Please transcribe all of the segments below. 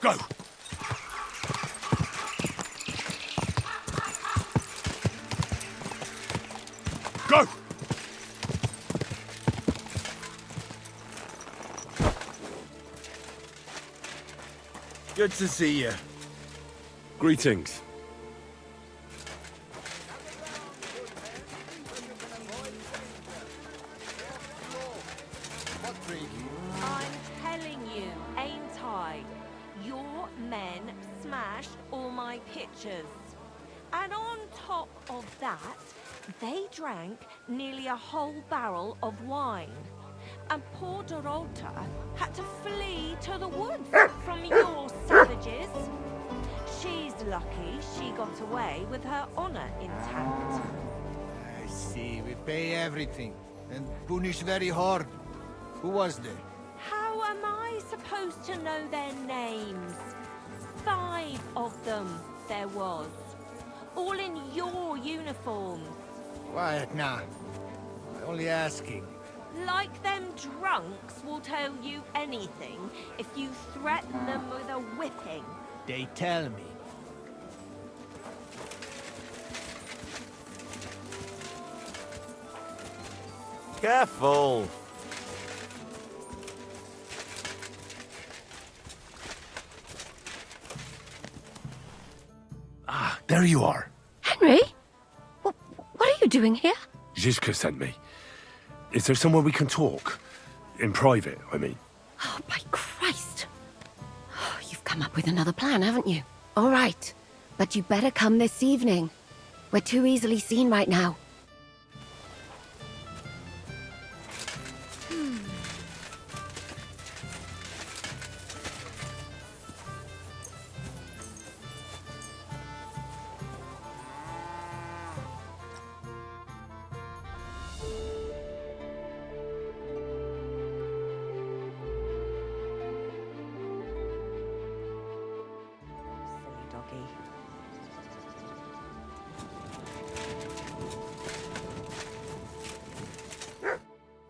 Go! Go! Good to see you. Greetings. I'm telling you, ain't I? Your men smashed all my pictures. And on top of that, they drank nearly a whole barrel of wine. And poor Dorota had to flee to the woods from your savages. She's lucky she got away with her honor intact. I see. We pay everything. And punish very hard. Who was there? How am I supposed to know their names? 5 of them there was. All in your uniforms. Quiet now. I'm only asking. Like them drunks will tell you anything if you threaten them with a whipping. They tell me. Careful! Ah, there you are. Henry? What are you doing here? Zizka sent me. Is there somewhere we can talk? In private, I mean. Oh, by Christ. Oh, you've come up with another plan, haven't you? All right. But you better come this evening. We're too easily seen right now. Silly doggy.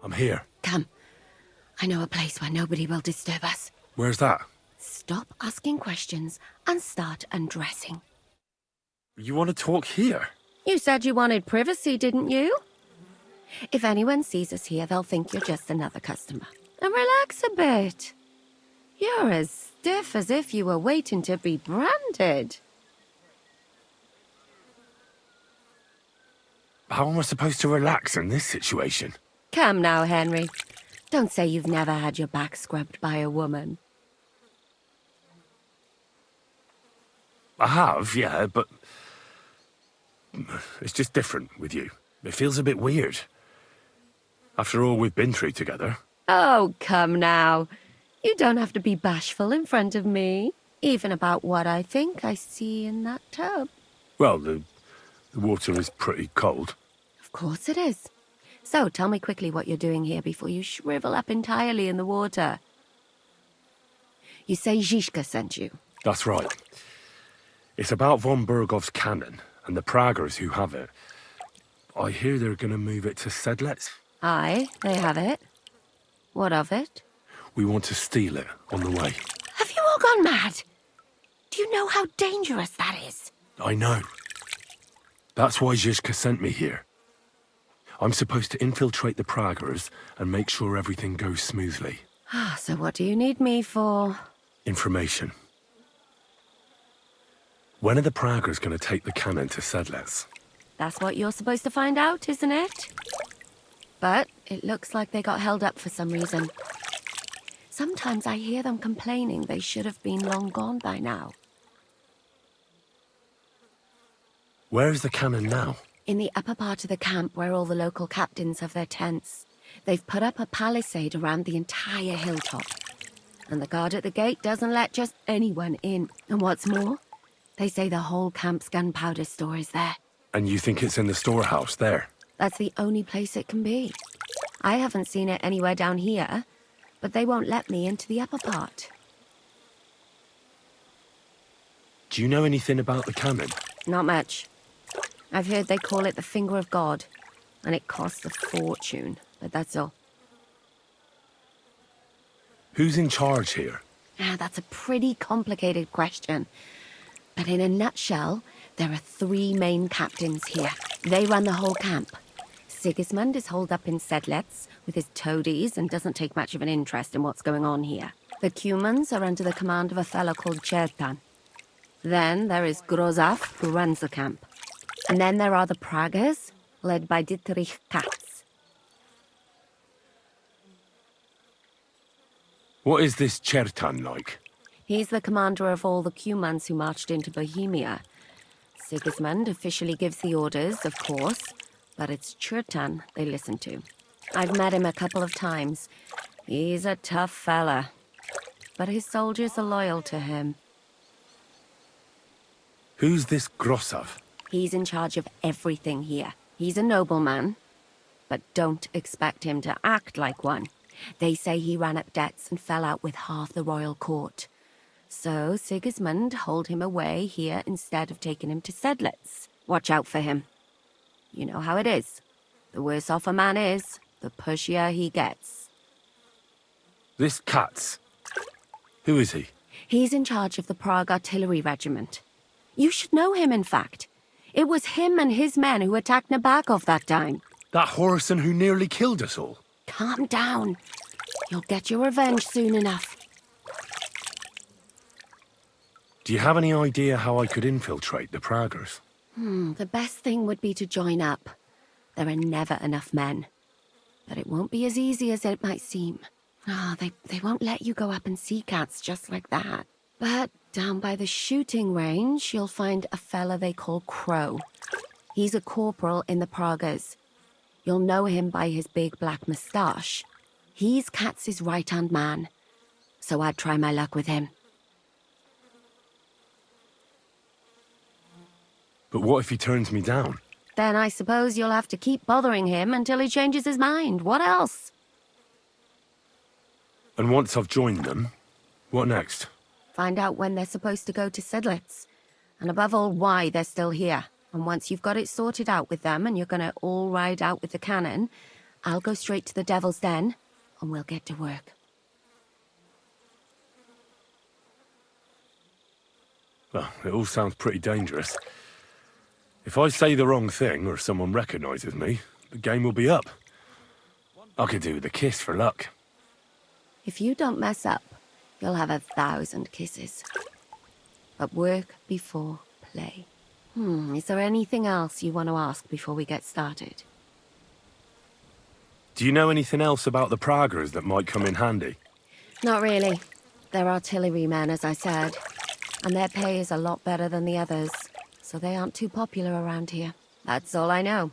I'm here. Come. I know a place where nobody will disturb us. Where's that? Stop asking questions and start undressing. You want to talk here? You said you wanted privacy, didn't you? If anyone sees us here, they'll think you're just another customer. And relax a bit. You're as stiff as if you were waiting to be branded. How am I supposed to relax in this situation? Come now, Henry. Don't say you've never had your back scrubbed by a woman. I have, yeah, but... it's just different with you. It feels a bit weird. After all we've been through together. Oh, come now. You don't have to be bashful in front of me. Even about what I think I see in that tub. Well, the water is pretty cold. Of course it is. So tell me quickly what you're doing here before you shrivel up entirely in the water. You say Zizka sent you. That's right. It's about von Bergov's cannon and the Praggers who have it. I hear they're going to move it to Sedlec. Aye, they have it. What of it? We want to steal it on the way. Have you all gone mad? Do you know how dangerous that is? I know. That's why Zizka sent me here. I'm supposed to infiltrate the Praggers and make sure everything goes smoothly. So what do you need me for? Information. When are the Praggers going to take the cannon to Sedlec? That's what you're supposed to find out, isn't it? But it looks like they got held up for some reason. Sometimes I hear them complaining they should have been long gone by now. Where is the cannon now? In the upper part of the camp where all the local captains have their tents. They've put up a palisade around the entire hilltop. And the guard at the gate doesn't let just anyone in. And what's more, they say the whole camp's gunpowder store is there. And you think it's in the storehouse there? That's the only place it can be. I haven't seen it anywhere down here, but they won't let me into the upper part. Do you know anything about the cannon? Not much. I've heard they call it the Finger of God, and it costs a fortune, but that's all. Who's in charge here? That's a pretty complicated question. But in a nutshell, there are 3 main captains here. They run the whole camp. Sigismund is holed up in Sedlec with his toadies and doesn't take much of an interest in what's going on here. The Cumans are under the command of a fellow called Chertan. Then there is Grozaf, who runs the camp. And then there are the Pragas, led by Dietrich Katz. What is this Chertan like? He's the commander of all the Cumans who marched into Bohemia. Sigismund officially gives the orders, of course, but it's Chertan they listen to. I've met him a couple of times. He's a tough fella, but his soldiers are loyal to him. Who's this Grossav? He's in charge of everything here. He's a nobleman, but don't expect him to act like one. They say he ran up debts and fell out with half the royal court. So Sigismund holed him away here instead of taking him to Sedlec. Watch out for him. You know how it is. The worse off a man is, the pushier he gets. This Katz. Who is he? He's in charge of the Prague Artillery Regiment. You should know him, in fact. It was him and his men who attacked Nabakov that time. That Horace who nearly killed us all. Calm down. You'll get your revenge soon enough. Do you have any idea how I could infiltrate the Praggers? The best thing would be to join up. There are never enough men. But it won't be as easy as it might seem. They won't let you go up and see cats just like that. But down by the shooting range, you'll find a fella they call Crow. He's a corporal in the Pragas. You'll know him by his big black moustache. He's Katz's right-hand man. So I'd try my luck with him. But what if he turns me down? Then I suppose you'll have to keep bothering him until he changes his mind. What else? And once I've joined them, what next? Find out when they're supposed to go to Sedlec. And above all, why they're still here. And once you've got it sorted out with them and you're going to all ride out with the cannon, I'll go straight to the Devil's Den and we'll get to work. Well, it all sounds pretty dangerous. If I say the wrong thing or someone recognizes me, the game will be up. I could do with a kiss for luck. If you don't mess up, you'll have 1,000 kisses. But work before play. Is there anything else you want to ask before we get started? Do you know anything else about the Praggers that might come in handy? Not really. They're artillerymen, as I said. And their pay is a lot better than the others. So they aren't too popular around here. That's all I know.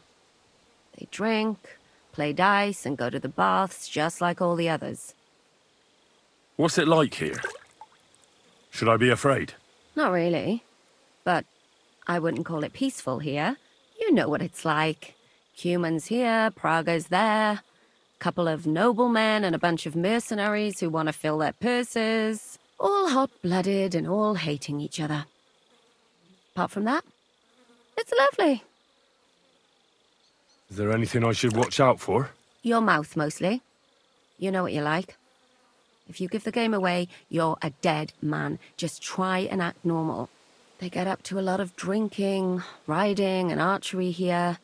They drink, play dice, and go to the baths just like all the others. What's it like here? Should I be afraid? Not really. But I wouldn't call it peaceful here. You know what it's like. Cumans here, Pragas there. Couple of noblemen and a bunch of mercenaries who want to fill their purses. All hot-blooded and all hating each other. Apart from that, it's lovely. Is there anything I should watch out for? Your mouth, mostly. You know what you like. If you give the game away, you're a dead man. Just try and act normal. They get up to a lot of drinking, riding, and archery here.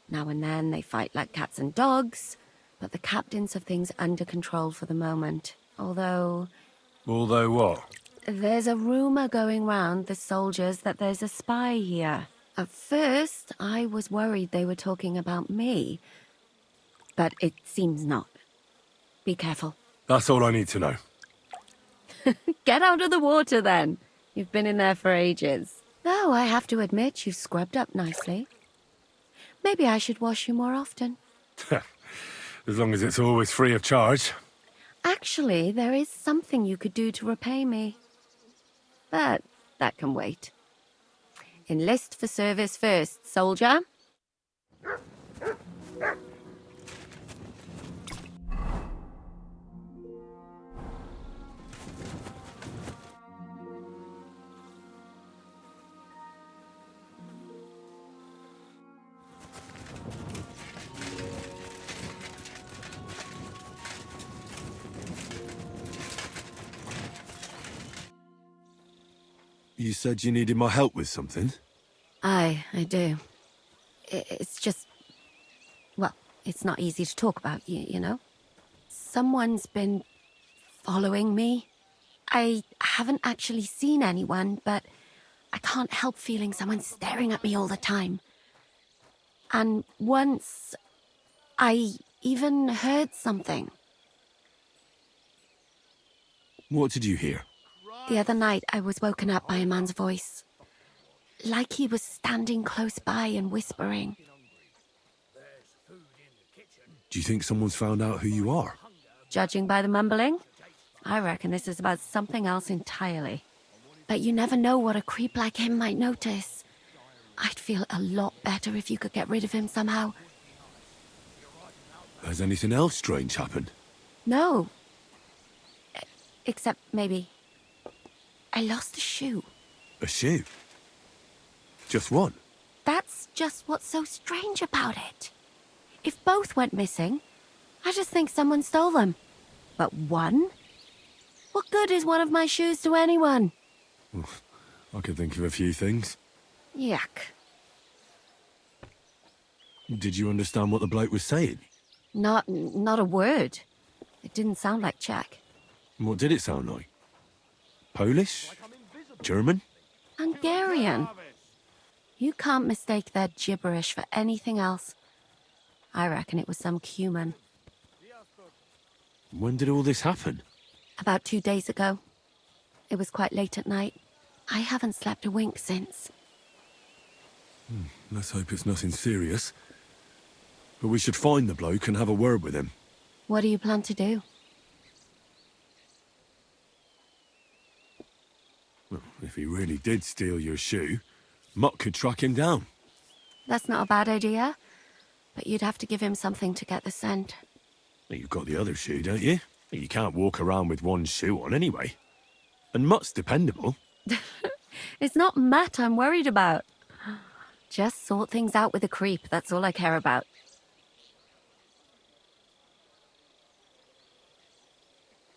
Now and then they fight like cats and dogs, but the captains have things under control for the moment. Although what? There's a rumor going round the soldiers that there's a spy here. At first, I was worried they were talking about me. But it seems not. Be careful. That's all I need to know. Get out of the water, then. You've been in there for ages. Though I have to admit you've scrubbed up nicely. Maybe I should wash you more often. As long as it's always free of charge. Actually, there is something you could do to repay me. But that can wait. Enlist for service first, soldier. You said you needed my help with something? I do. It's just... Well, it's not easy to talk about, you know? Someone's been following me. I haven't actually seen anyone, but I can't help feeling someone staring at me all the time. And once, I even heard something. What did you hear? The other night, I was woken up by a man's voice. Like he was standing close by and whispering. Do you think someone's found out who you are? Judging by the mumbling, I reckon this is about something else entirely. But you never know what a creep like him might notice. I'd feel a lot better if you could get rid of him somehow. Has anything else strange happened? No. Except maybe... I lost a shoe. A shoe? Just one? That's just what's so strange about it. If both went missing, I just think someone stole them. But one? What good is one of my shoes to anyone? I could think of a few things. Yuck. Did you understand what the bloke was saying? Not a word. It didn't sound like Czech. What did it sound like? Polish? German? Hungarian. You can't mistake their gibberish for anything else. I reckon it was some Cuman. When did all this happen? About 2 days ago. It was quite late at night. I haven't slept a wink since. Let's hope it's nothing serious. But we should find the bloke and have a word with him. What do you plan to do? Well, if he really did steal your shoe, Mutt could track him down. That's not a bad idea. But you'd have to give him something to get the scent. Well, you've got the other shoe, don't you? You can't walk around with one shoe on anyway. And Mutt's dependable. It's not Matt I'm worried about. Just sort things out with a creep, that's all I care about.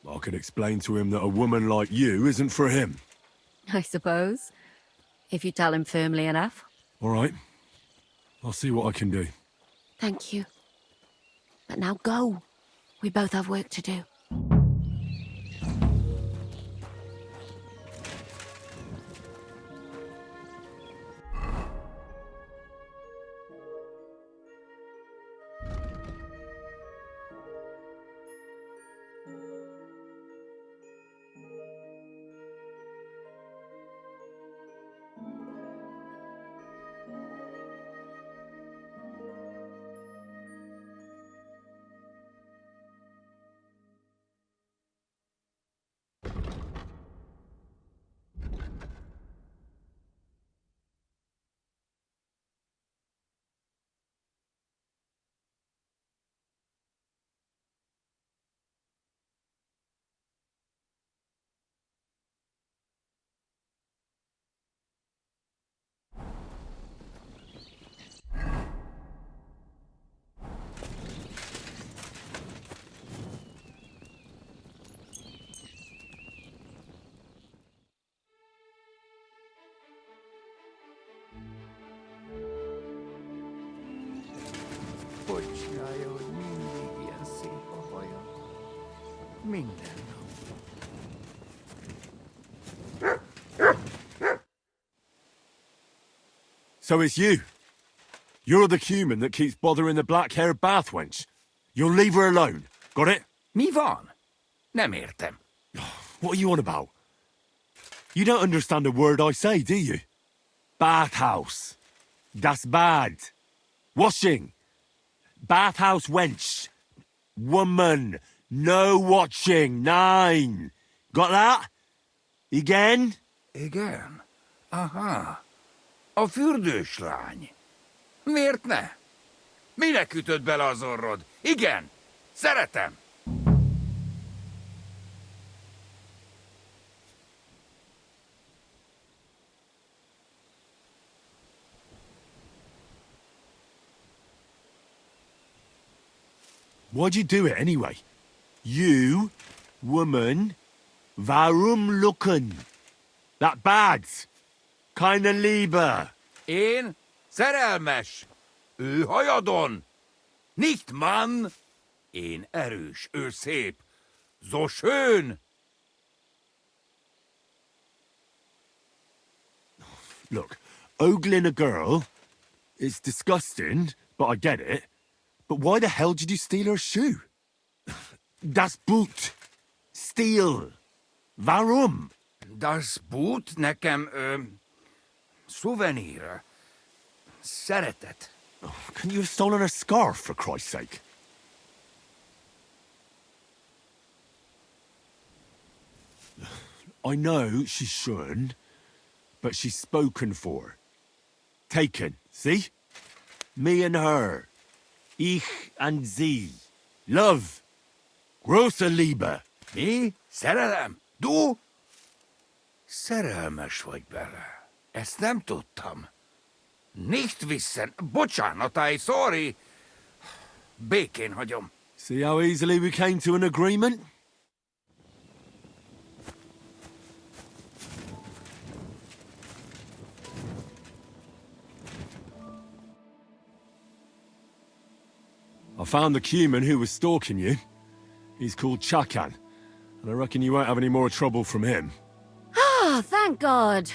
I could explain to him that a woman like you isn't for him. I suppose. If you tell him firmly enough. All right. I'll see what I can do. Thank you. But now go. We both have work to do. Bocsánja, hogy mindig ilyen szép a haja. Minden nap. So it's you. You're the human that keeps bothering the black-haired bath wench. You'll leave her alone. Got it? Mi van? Nem értem. What are you on about? You don't understand a word I say, do you? Bathhouse. Das Bad. Washing. Bathhouse wench. Woman. No watching. 9. Got that? Again? Igen? Aha. A fürdős lány. Miért ne? Minek ütöd bele az orrod? Igen. Szeretem. Why'd you do it anyway? You, woman, warum looken? That bad. Keine Liebe. Én szerelmes, ő hajadon. Nicht Mann. Én erős, ő szép. So schön. Look, ogling a girl, it's disgusting, but I get it. But why the hell did you steal her shoe? Das Boot. Steal. Warum? Das Boot nekem, szuvenír. Szeretet. Couldn't you have stolen her scarf, for Christ's sake? I know she shouldn't, but she's spoken for. Taken, see? Me and her. Ich and sie. Love. Große Liebe. Mi? Szerelem? Du? Szerelmes vagy bele. Ezt nem tudtam. Nicht wissen. Bocsánat, I sorry. Békén hagyom. See how easily we came to an agreement? I found the Cuman who was stalking you. He's called Chakan, and I reckon you won't have any more trouble from him. Oh, thank God.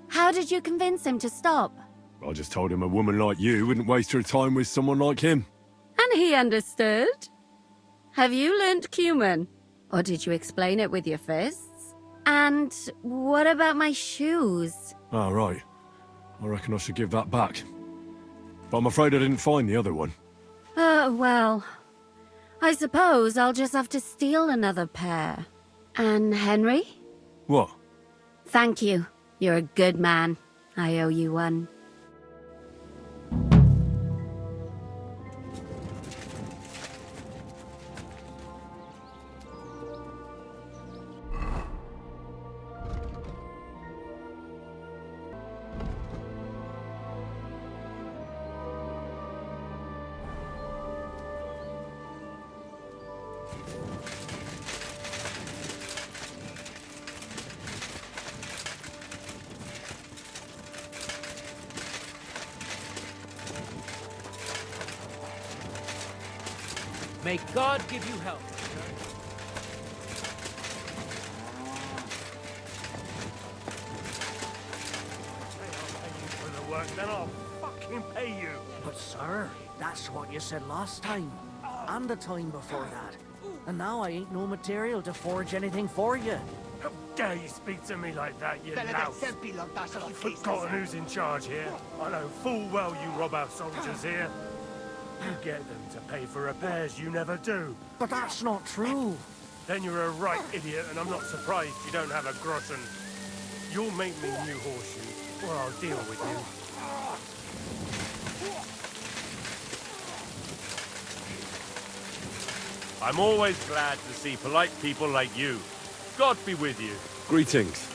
How did you convince him to stop? I just told him a woman like you wouldn't waste her time with someone like him. And he understood? Have you learnt Cuman? Or did you explain it with your fists? And what about my shoes? Ah, right. I reckon I should give that back. But I'm afraid I didn't find the other one. Well, I suppose I'll just have to steal another pair. And Henry? What? Thank you. You're a good man. I owe you one. May God give you help. For the work, then I'll fucking pay you. But sir, that's what you said last time. And the time before that. And now I ain't no material to forge anything for you. How dare you speak to me like that, you louse? You've forgotten who's in charge here. I know full well you rob our soldiers here. You get them to pay for repairs you never do. But that's not true. Then you're a right idiot, and I'm not surprised you don't have a groschen. You'll make me new horseshoes, or I'll deal with you. I'm always glad to see polite people like you. God be with you. Greetings.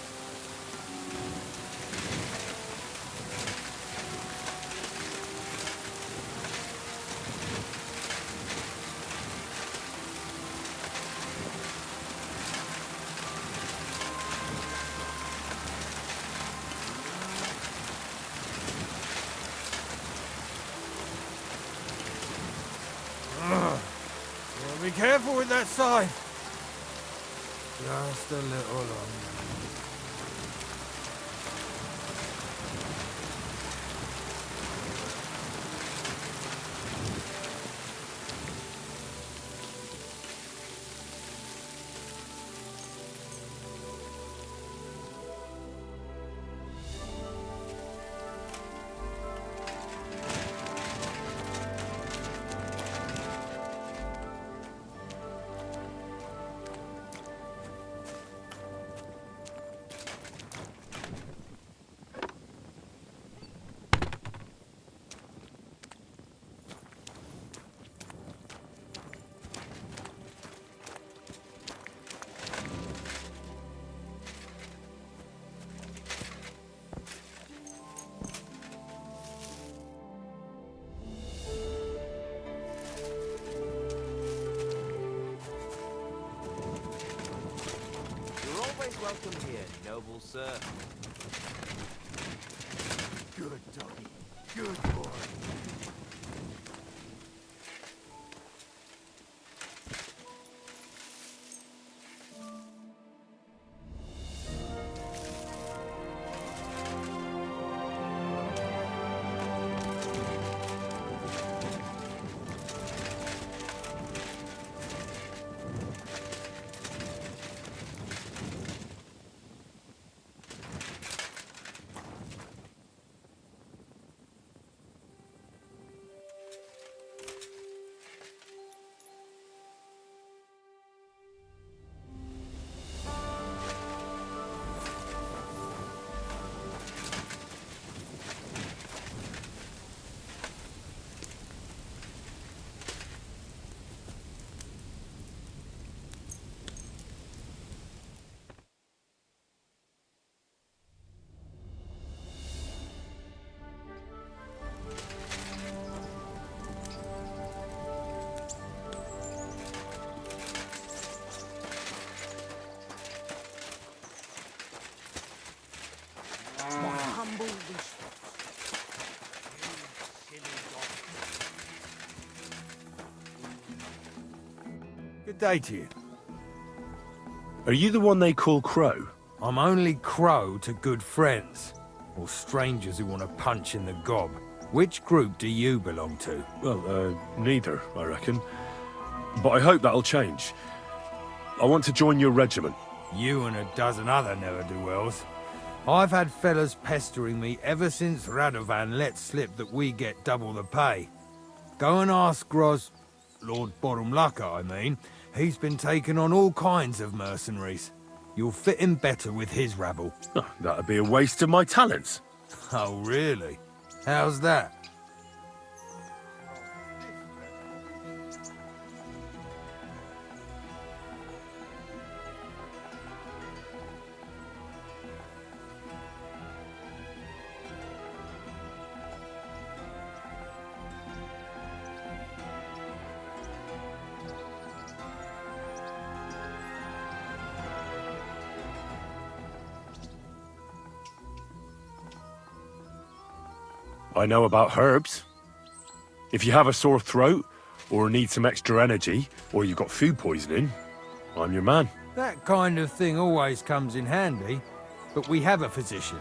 Be careful with that side. Just a little longer. You're always welcome here, noble sir. Good doggy. Good boy. Good day to you. Are you the one they call Crow? I'm only Crow to good friends, or strangers who want to punch in the gob. Which group do you belong to? Well, neither, I reckon. But I hope that'll change. I want to join your regiment. You and a dozen other ne'er-do-wells. I've had fellas pestering me ever since Radovan let slip that we get double the pay. Go and ask Gros, Lord Borumlaka, I mean. He's been taking on all kinds of mercenaries. You'll fit in better with his rabble. Oh, that'd be a waste of my talents. Oh, really? How's that? I know about herbs. If you have a sore throat, or need some extra energy, or you've got food poisoning, I'm your man. That kind of thing always comes in handy, but we have a physician,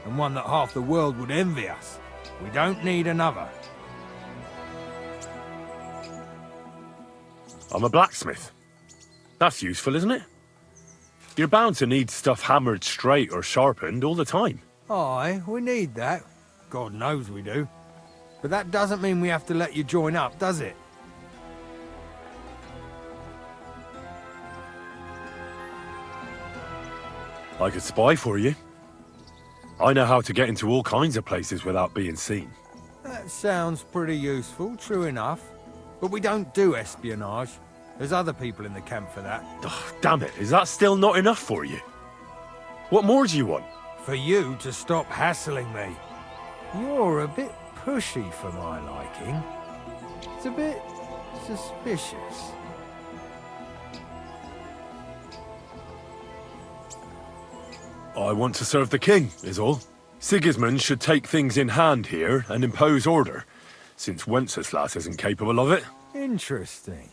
and one that half the world would envy us. We don't need another. I'm a blacksmith. That's useful, isn't it? You're bound to need stuff hammered straight or sharpened all the time. Aye, we need that. God knows we do. But that doesn't mean we have to let you join up, does it? I could spy for you. I know how to get into all kinds of places without being seen. That sounds pretty useful, true enough. But we don't do espionage. There's other people in the camp for that. Oh, damn it, is that still not enough for you? What more do you want? For you to stop hassling me. You're a bit pushy for my liking. It's a bit suspicious. I want to serve the king, is all. Sigismund should take things in hand here and impose order, since Wenceslas isn't capable of it. Interesting.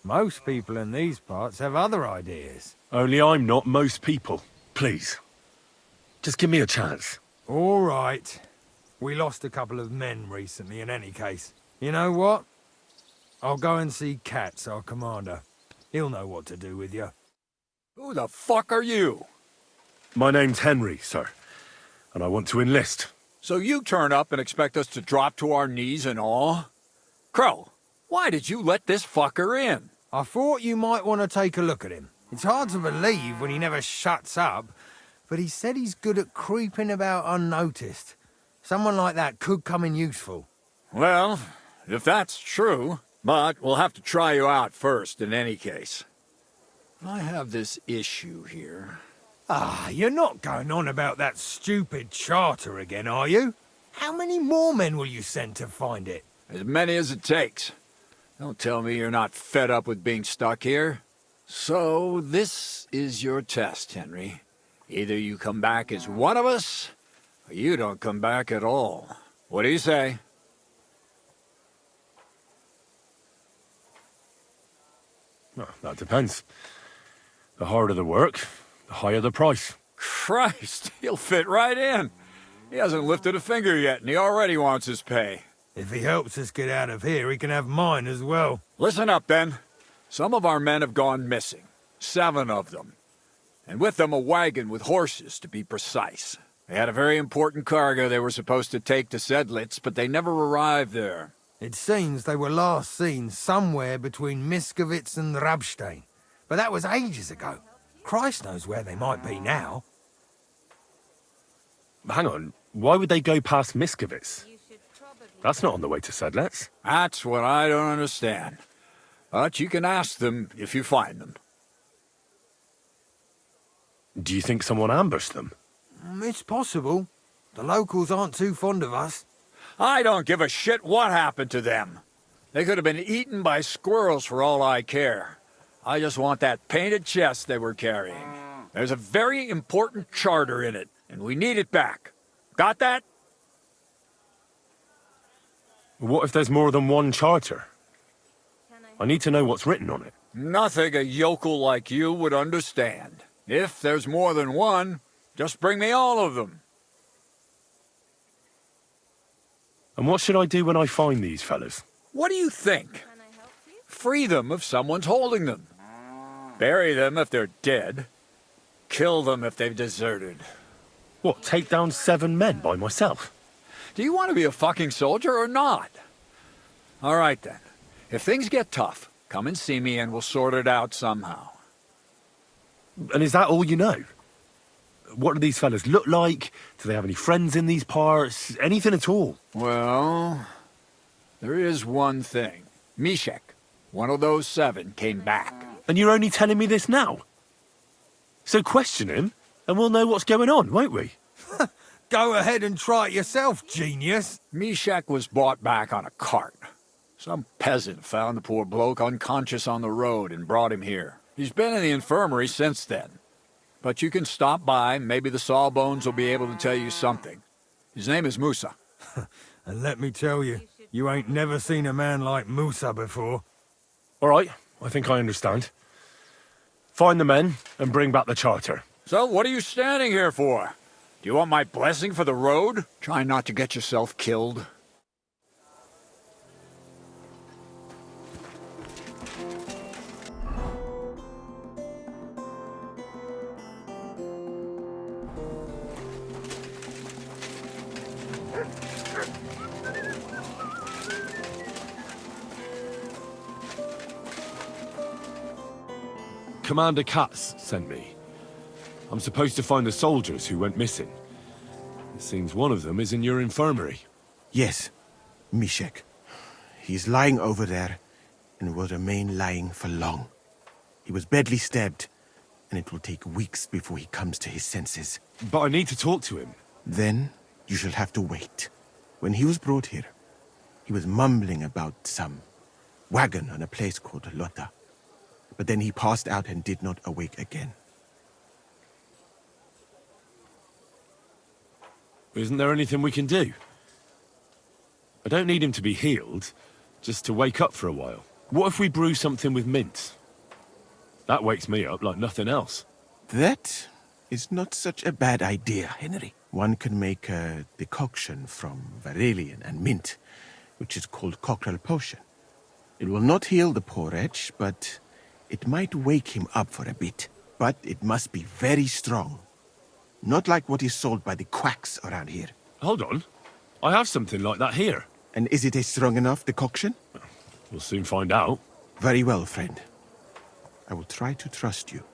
Most people in these parts have other ideas. Only I'm not most people. Please. Just give me a chance. All right. We lost a couple of men recently in any case. You know what? I'll go and see Katz, our commander. He'll know what to do with you. Who the fuck are you? My name's Henry, sir, and I want to enlist. So you turn up and expect us to drop to our knees in awe? Crow, why did you let this fucker in? I thought you might want to take a look at him. It's hard to believe when he never shuts up, but he said he's good at creeping about unnoticed. Someone like that could come in useful. Well, if that's true, but we'll have to try you out first in any case. I have this issue here. Ah, you're not going on about that stupid charter again, are you? How many more men will you send to find it? As many as it takes. Don't tell me you're not fed up with being stuck here. So, this is your test, Henry. Either you come back as one of us, You don't come back at all. What do you say? Well, that depends. The harder the work, the higher the price. Christ, he'll fit right in. He hasn't lifted a finger yet, and he already wants his pay. If he helps us get out of here, he can have mine as well. Listen up, then. Some of our men have gone missing. 7 of them. And with them a wagon with horses, to be precise. They had a very important cargo they were supposed to take to Sedlitz, but they never arrived there. It seems they were last seen somewhere between Miskovitz and Rabstein. But that was ages ago. Christ knows where they might be now. Hang on, why would they go past Miskovitz? That's not on the way to Sedlitz. That's what I don't understand. But you can ask them if you find them. Do you think someone ambushed them? It's possible. The locals aren't too fond of us. I don't give a shit what happened to them. They could have been eaten by squirrels for all I care. I just want that painted chest they were carrying. There's a very important charter in it, and we need it back. Got that? What if there's more than one charter? I need to know what's written on it. Nothing a yokel like you would understand. If there's more than one, just bring me all of them. And what should I do when I find these fellas? What do you think? Free them if someone's holding them. Bury them if they're dead. Kill them if they've deserted. What, take down 7 men by myself? Do you want to be a fucking soldier or not? All right then. If things get tough, come and see me and we'll sort it out somehow. And is that all you know? What do these fellas look like? Do they have any friends in these parts? Anything at all? Well, there is one thing. Mishek, one of those 7, came back. And you're only telling me this now? So question him, and we'll know what's going on, won't we? Go ahead and try it yourself, genius. Mishek was brought back on a cart. Some peasant found the poor bloke unconscious on the road and brought him here. He's been in the infirmary since then. But you can stop by, maybe the Sawbones will be able to tell you something. His name is Musa. And let me tell you, you ain't never seen a man like Musa before. All right, I think I understand. Find the men and bring back the charter. So what are you standing here for? Do you want my blessing for the road? Try not to get yourself killed. Commander Katz sent me. I'm supposed to find the soldiers who went missing. It seems one of them is in your infirmary. Yes, Mishek. He's lying over there and will remain lying for long. He was badly stabbed, and it will take weeks before he comes to his senses. But I need to talk to him. Then you shall have to wait. When he was brought here, he was mumbling about some wagon on a place called Lota. But then he passed out and did not awake again. Isn't there anything we can do? I don't need him to be healed, just to wake up for a while. What if we brew something with mint? That wakes me up like nothing else. That is not such a bad idea, Henry. One can make a decoction from Varelian and mint, which is called cockerel potion. It will not heal the poor wretch, but it might wake him up for a bit. But it must be very strong. Not like what is sold by the quacks around here. Hold on. I have something like that here. And is it a strong enough decoction? We'll soon find out. Very well, friend. I will try to trust you.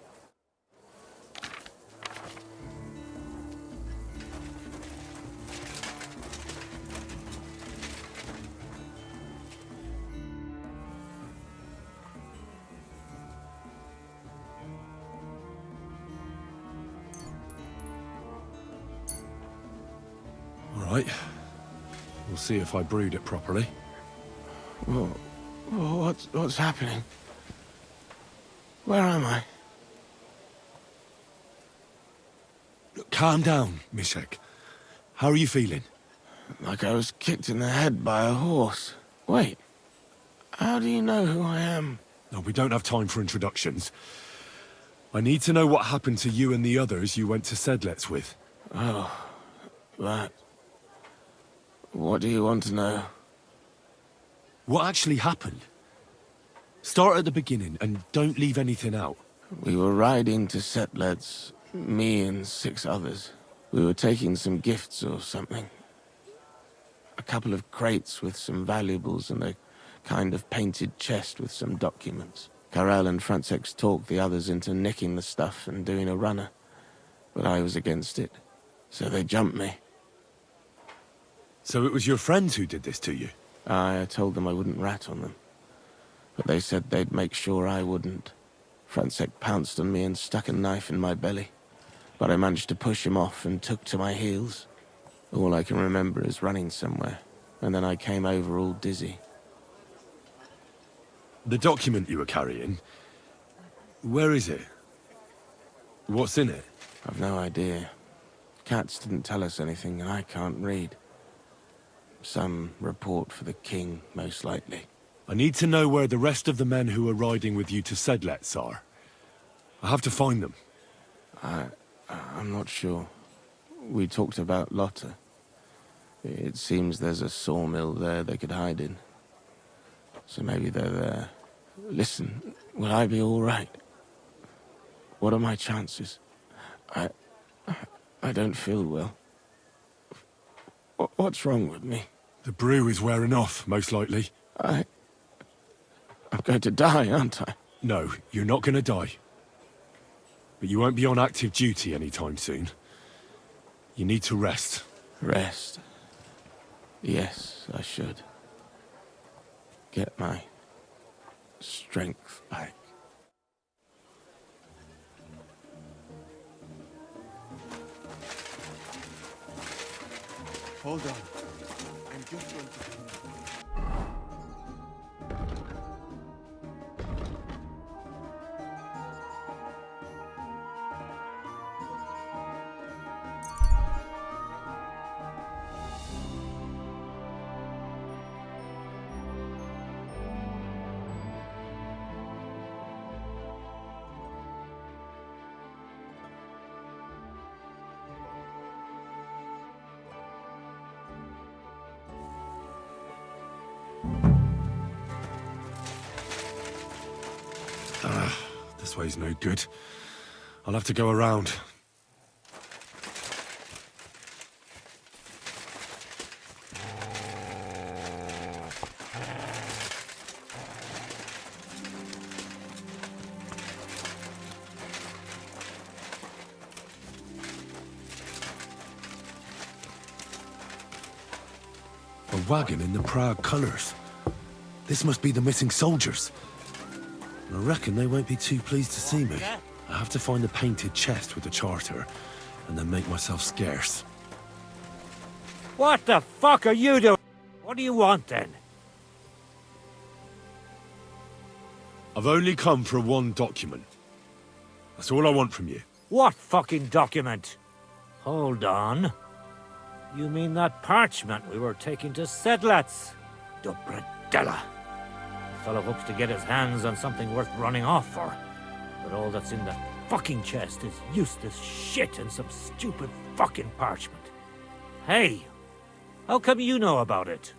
All right. We'll see if I brewed it properly. What's happening? Where am I? Calm down, Mishek. How are you feeling? Like I was kicked in the head by a horse. Wait, how do you know who I am? No, we don't have time for introductions. I need to know what happened to you and the others you went to Sedlets with. Oh, that. What do you want to know? What actually happened? Start at the beginning and don't leave anything out. We were riding to Sedlets, me and 6 others. We were taking some gifts or something. A couple of crates with some valuables and a kind of painted chest with some documents. Karel and Francesx talked the others into nicking the stuff and doing a runner, but I was against it, so they jumped me. So it was your friends who did this to you? I told them I wouldn't rat on them, but they said they'd make sure I wouldn't. Francesx pounced on me and stuck a knife in my belly, but I managed to push him off and took to my heels. All I can remember is running somewhere, and then I came over all dizzy. The document you were carrying, where is it? What's in it? I've no idea. Cats didn't tell us anything, and I can't read. Some report for the king, most likely. I need to know where the rest of the men who are riding with you to Sedlets are. I have to find them. I'm not sure. We talked about Lotta. It seems there's a sawmill there they could hide in. So maybe they're there. Listen, will I be all right? What are my chances? I don't feel well. What's wrong with me? The brew is wearing off, most likely. I'm going to die, aren't I? No, you're not going to die. But you won't be on active duty anytime soon. You need to rest. Rest? Yes, I should. Get my strength back. Hold on. I'm just going to... This way's no good. I'll have to go around. A wagon in the Prague colours. This must be the missing soldiers. I reckon they won't be too pleased to see me. I have to find the painted chest with the charter, and then make myself scarce. What the fuck are you doing? What do you want, then? I've only come for one document. That's all I want from you. What fucking document? Hold on. You mean that parchment we were taking to Sedlets? Dobrodella. The fellow hopes to get his hands on something worth running off for. But all that's in the fucking chest is useless shit and some stupid fucking parchment. Hey, how come you know about it?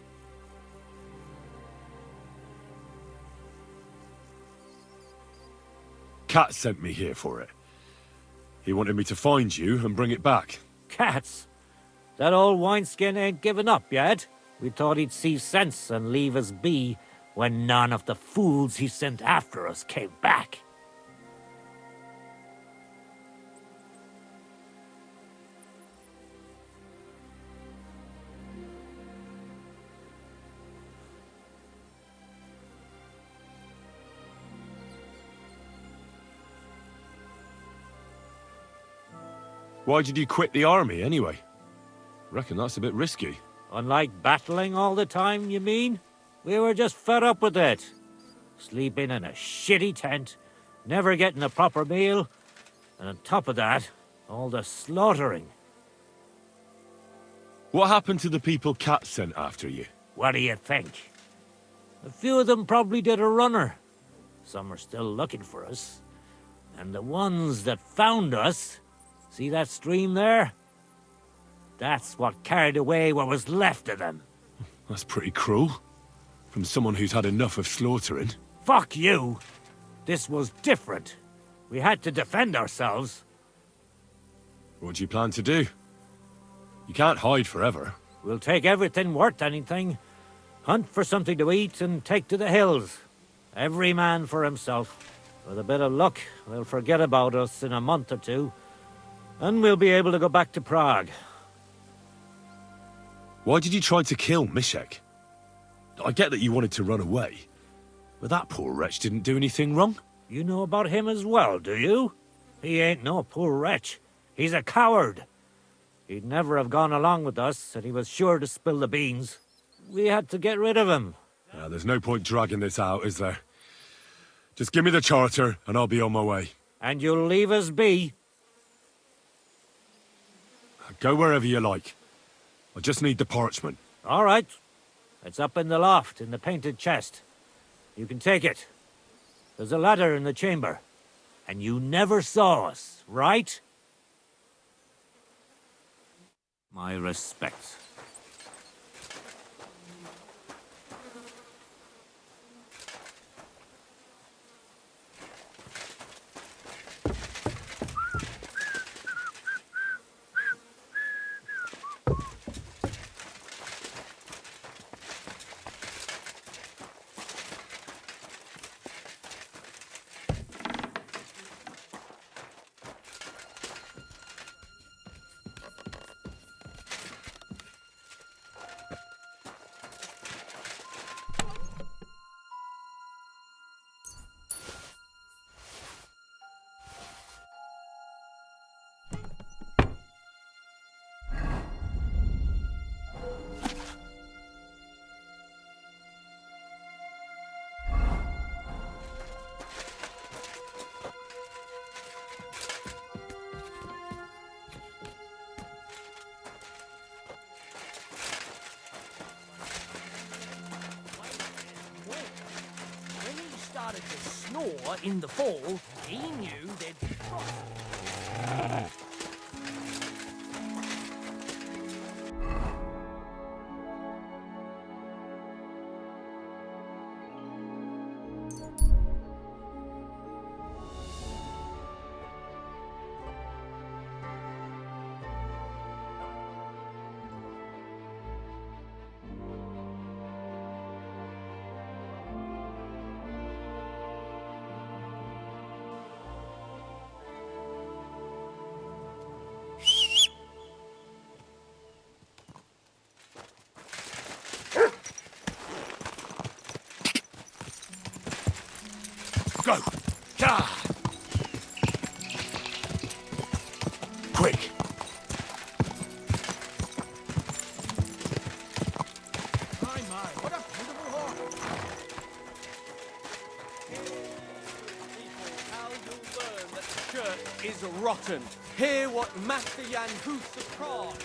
Cat sent me here for it. He wanted me to find you and bring it back. Cats? That old wineskin ain't given up yet. We thought he'd see sense and leave us be when none of the fools he sent after us came back. Why did you quit the army, anyway? Reckon that's a bit risky. Unlike battling all the time, you mean? We were just fed up with it. Sleeping in a shitty tent, never getting a proper meal, and on top of that, all the slaughtering. What happened to the people Cat sent after you? What do you think? A few of them probably did a runner. Some are still looking for us. And the ones that found us, see that stream there? That's what carried away what was left of them. That's pretty cruel. From someone who's had enough of slaughtering. Fuck you! This was different. We had to defend ourselves. What do you plan to do? You can't hide forever. We'll take everything worth anything, hunt for something to eat, and take to the hills. Every man for himself. With a bit of luck, they'll forget about us in a month or two, and we'll be able to go back to Prague. Why did you try to kill Mishek? I get that you wanted to run away, but that poor wretch didn't do anything wrong. You know about him as well, do you? He ain't no poor wretch. He's a coward. He'd never have gone along with us, and he was sure to spill the beans. We had to get rid of him. There's no point dragging this out, is there? Just give me the charter, and I'll be on my way. And you'll leave us be? Go wherever you like. I just need the parchment. All right. It's up in the loft, in the painted chest. You can take it. There's a ladder in the chamber. And you never saw us, right? My respects. Started to snore in the fall, he knew there'd be frost. Go! Ah! Quick! What a beautiful horse! How you'll learn that the church is rotten. Hear what Master Jan Hus of Prague.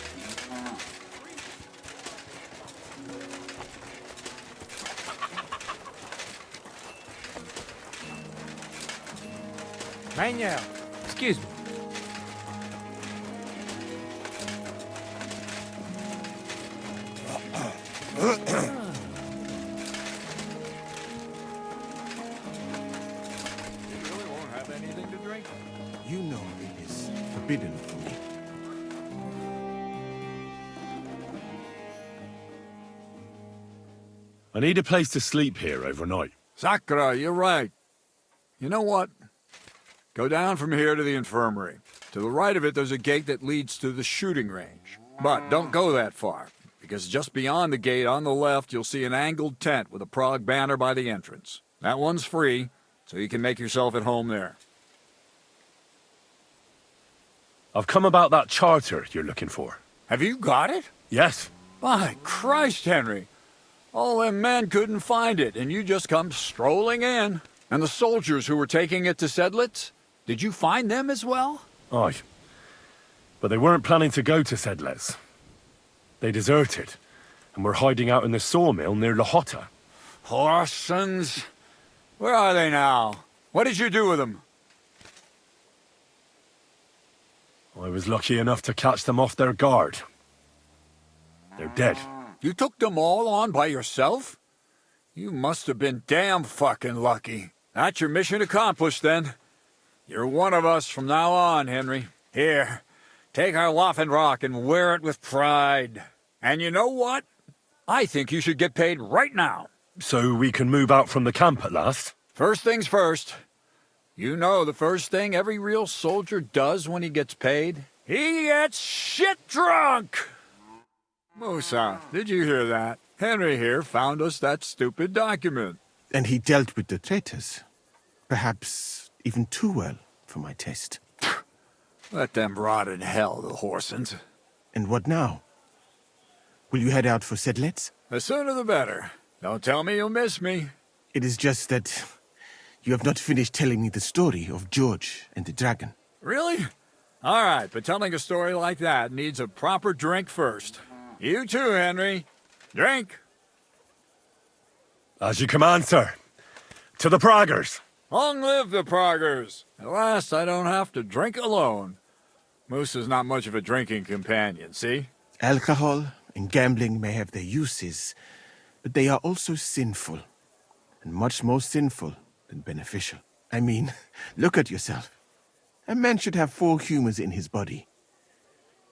Manuel, excuse me. You know it is forbidden for me. I need a place to sleep here overnight. Sakra, you're right. You know what? Go down from here to the infirmary. To the right of it, there's a gate that leads to the shooting range. But don't go that far, because just beyond the gate on the left, you'll see an angled tent with a Prague banner by the entrance. That one's free, so you can make yourself at home there. I've come about that charter you're looking for. Have you got it? Yes. By Christ, Henry. All them men couldn't find it, and you just come strolling in. And the soldiers who were taking it to Sedlitz, did you find them as well? Aye. But they weren't planning to go to Sedlitz. They deserted, and were hiding out in the sawmill near Lahota. Horsons? Where are they now? What did you do with them? I was lucky enough to catch them off their guard. They're dead. You took them all on by yourself? You must have been damn fucking lucky. That's your mission accomplished, then. You're one of us from now on, Henry. Here, take our Laughing Rock and wear it with pride. And you know what? I think you should get paid right now. So we can move out from the camp at last? First things first. You know the first thing every real soldier does when he gets paid? He gets shit drunk! Musa, did you hear that? Henry here found us that stupid document. And he dealt with the traitors. Perhaps even too well for my taste. Let them rot in hell, the Horsons. And what now? Will you head out for Sedlets? The sooner the better. Don't tell me you'll miss me. It is just that you have not finished telling me the story of George and the dragon. Really? All right, but telling a story like that needs a proper drink first. You too, Henry. Drink. As you command, sir. To the Praggers. Long live the Praggers. At last, I don't have to drink alone. Moose is not much of a drinking companion, see? Alcohol and gambling may have their uses, but they are also sinful, and much more sinful than beneficial. I mean, look at yourself. A man should have 4 humors in his body,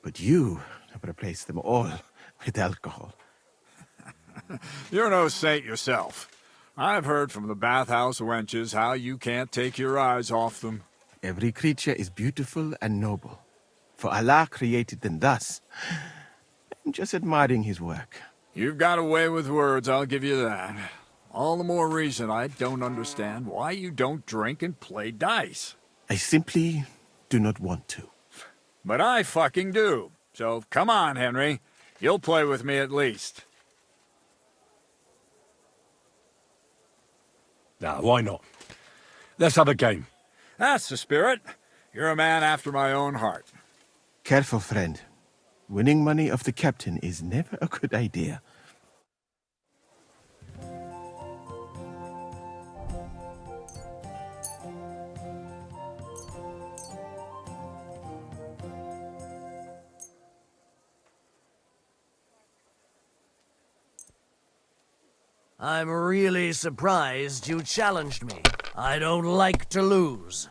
but you have replaced them all with alcohol. You're no saint yourself. I've heard from the bathhouse wenches how you can't take your eyes off them. Every creature is beautiful and noble, for Allah created them thus. I'm just admiring his work. You've got a way with words, I'll give you that. All the more reason I don't understand why you don't drink and play dice. I simply do not want to. But I fucking do. So come on, Henry. You'll play with me at least. Nah, why not? Let's have a game. That's the spirit. You're a man after my own heart. Careful, friend. Winning money of the captain is never a good idea. I'm really surprised you challenged me. I don't like to lose.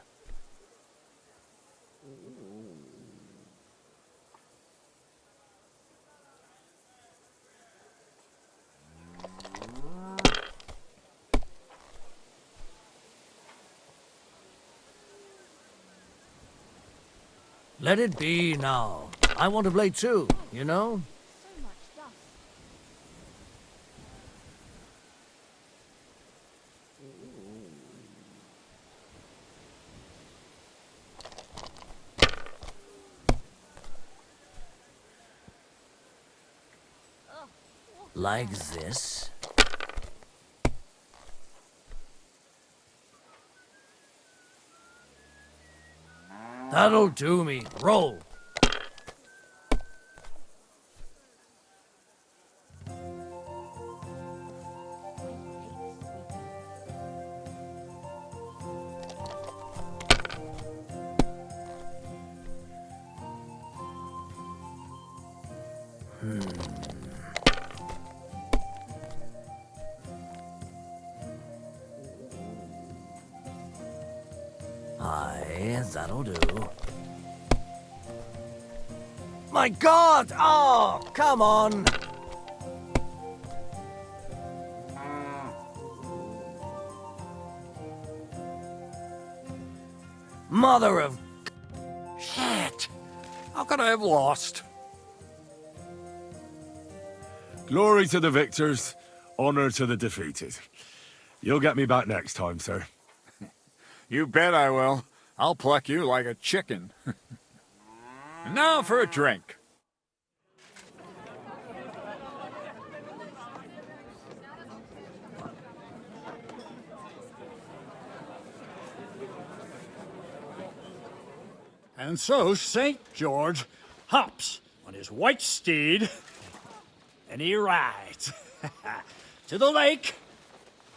Let it be now. I want to play too, you know? Like this. That'll do me. Roll. Aye, that'll do. My God! Oh, come on! Mother of... Shit! How could I have lost? Glory to the victors, honor to the defeated. You'll get me back next time, sir. You bet I will. I'll pluck you like a chicken. And now for a drink. And so St. George hops on his white steed and he rides to the lake,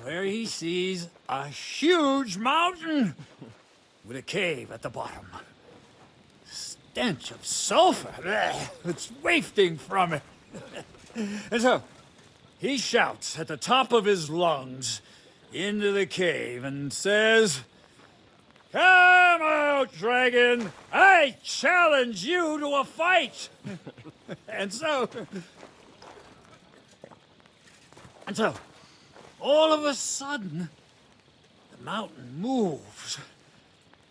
where he sees a huge mountain with a cave at the bottom. Stench of sulfur, it's wafting from it. And so, he shouts at the top of his lungs into the cave and says, "Come out, dragon! I challenge you to a fight!" And so, all of a sudden, the mountain moves,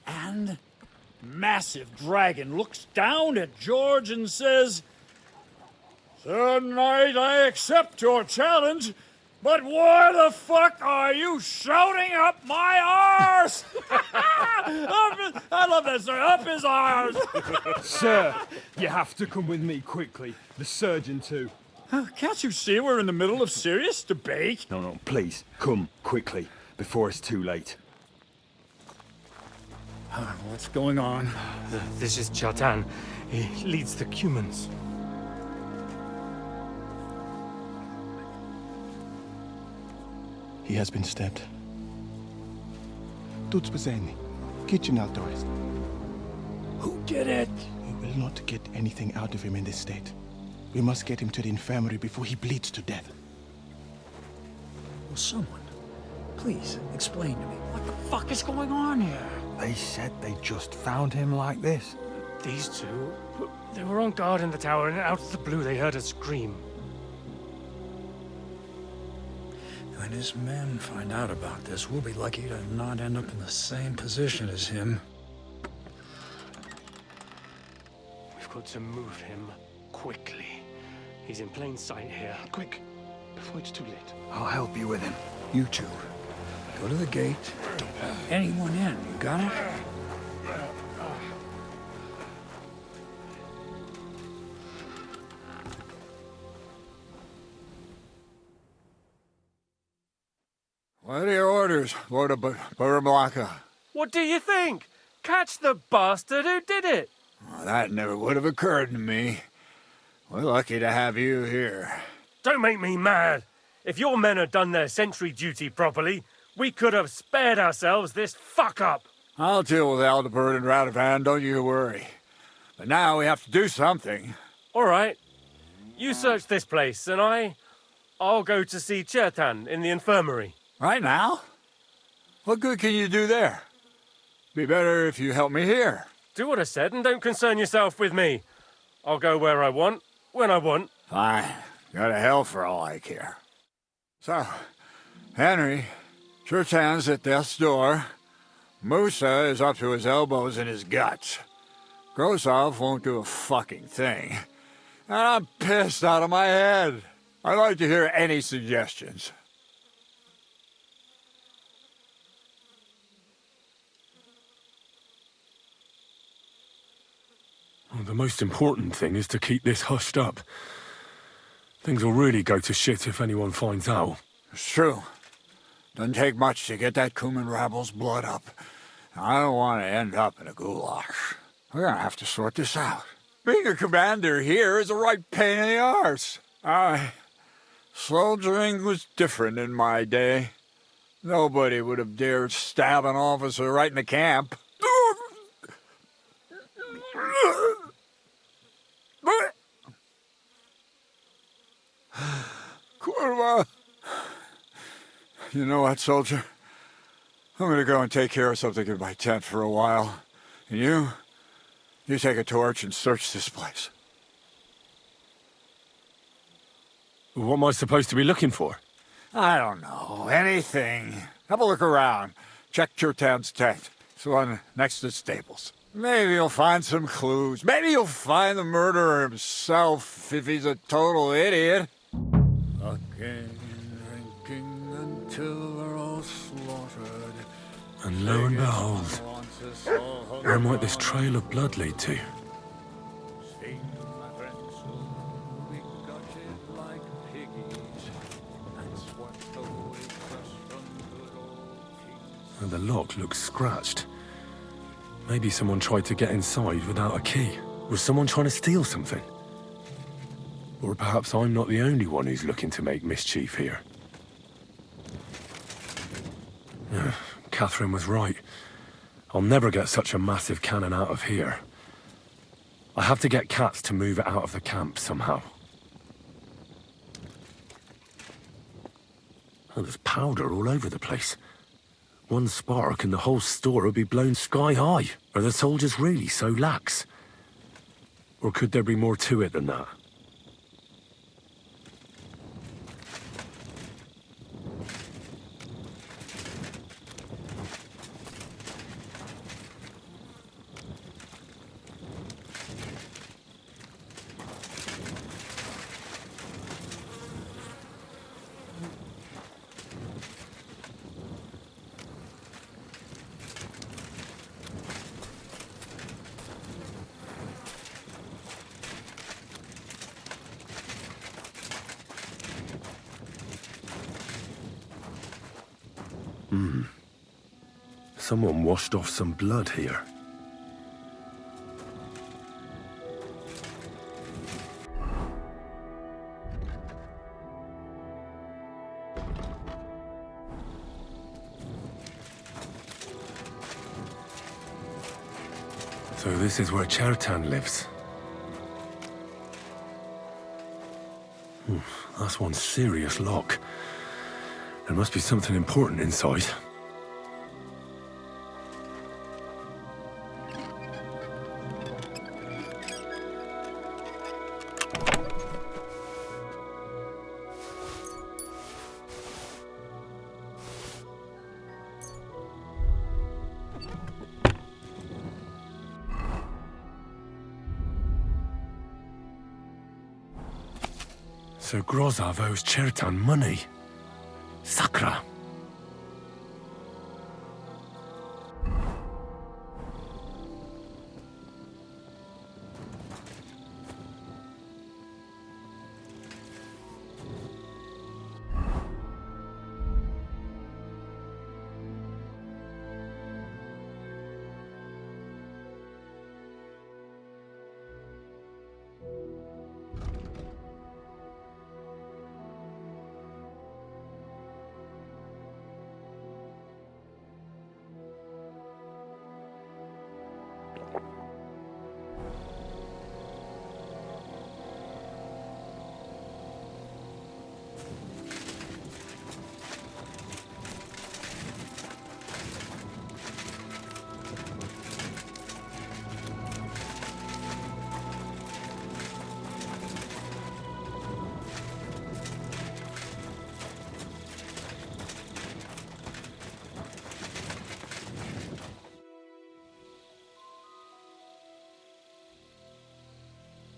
and massive dragon looks down at George and says, "Sir Knight, I accept your challenge, but why the fuck are you shouting up my arse?" I love that, sir. Up his arse. Sir, you have to come with me quickly. The surgeon too. Can't you see we're in the middle of serious debate? No, please, come quickly, before it's too late. What's going on? This is Chatan. He leads the Cumans. He has been stabbed. Tuts bezeni. Kitchen outdoors. Who did it? We will not get anything out of him in this state. We must get him to the infirmary before he bleeds to death. Will someone please explain to me what the fuck is going on here? They said they just found him like this. These two, they were on guard in the tower, and out of the blue they heard a scream. When his men find out about this, we'll be lucky to not end up in the same position as him. We've got to move him quickly. He's in plain sight here. Quick, before it's too late. I'll help you with him. You two, go to the gate. Don't let anyone in. You got it? What are your orders, Lord of Burmlaka? What do you think? Catch the bastard who did it! Well, that never would have occurred to me. We're lucky to have you here. Don't make me mad. If your men had done their sentry duty properly, we could have spared ourselves this fuck-up. I'll deal with Aldebert and Radovan, don't you worry. But now we have to do something. All right. You search this place, and I'll go to see Chertan in the infirmary. Right now? What good can you do there? Be better if you help me here. Do what I said and don't concern yourself with me. I'll go where I want, when I want. Fine. Go to hell for all I care. So, Henry, Chertan's at death's door. Musa is up to his elbows in his guts. Grosov won't do a fucking thing. And I'm pissed out of my head. I'd like to hear any suggestions. Well, the most important thing is to keep this hushed up. Things will really go to shit if anyone finds out. It's true. Doesn't take much to get that Cuman rabble's blood up. I don't want to end up in a goulash. We're gonna have to sort this out. Being a commander here is a right pain in the arse. Soldiering was different in my day. Nobody would have dared stab an officer right in the camp. Kurva! You know what, soldier? I'm gonna go and take care of something in my tent for a while. And you take a torch and search this place. What am I supposed to be looking for? I don't know. Anything. Have a look around. Check Chertan's tent. It's the one next to the stables. Maybe you'll find some clues. Maybe you'll find the murderer himself if he's a total idiot. Fucking drinking until they're all slaughtered. And lo and behold, where might this trail of blood lead to? And the lock looks scratched. Maybe someone tried to get inside without a key. Was someone trying to steal something? Or perhaps I'm not the only one who's looking to make mischief here. Catherine was right. I'll never get such a massive cannon out of here. I have to get Cats to move it out of the camp somehow. Oh, there's powder all over the place. One spark and the whole store would be blown sky high. Are the soldiers really so lax? Or could there be more to it than that? Someone washed off some blood here. So this is where Chertan lives. That's one serious lock. There must be something important inside. So Grozov owes Chertan money. Sakra!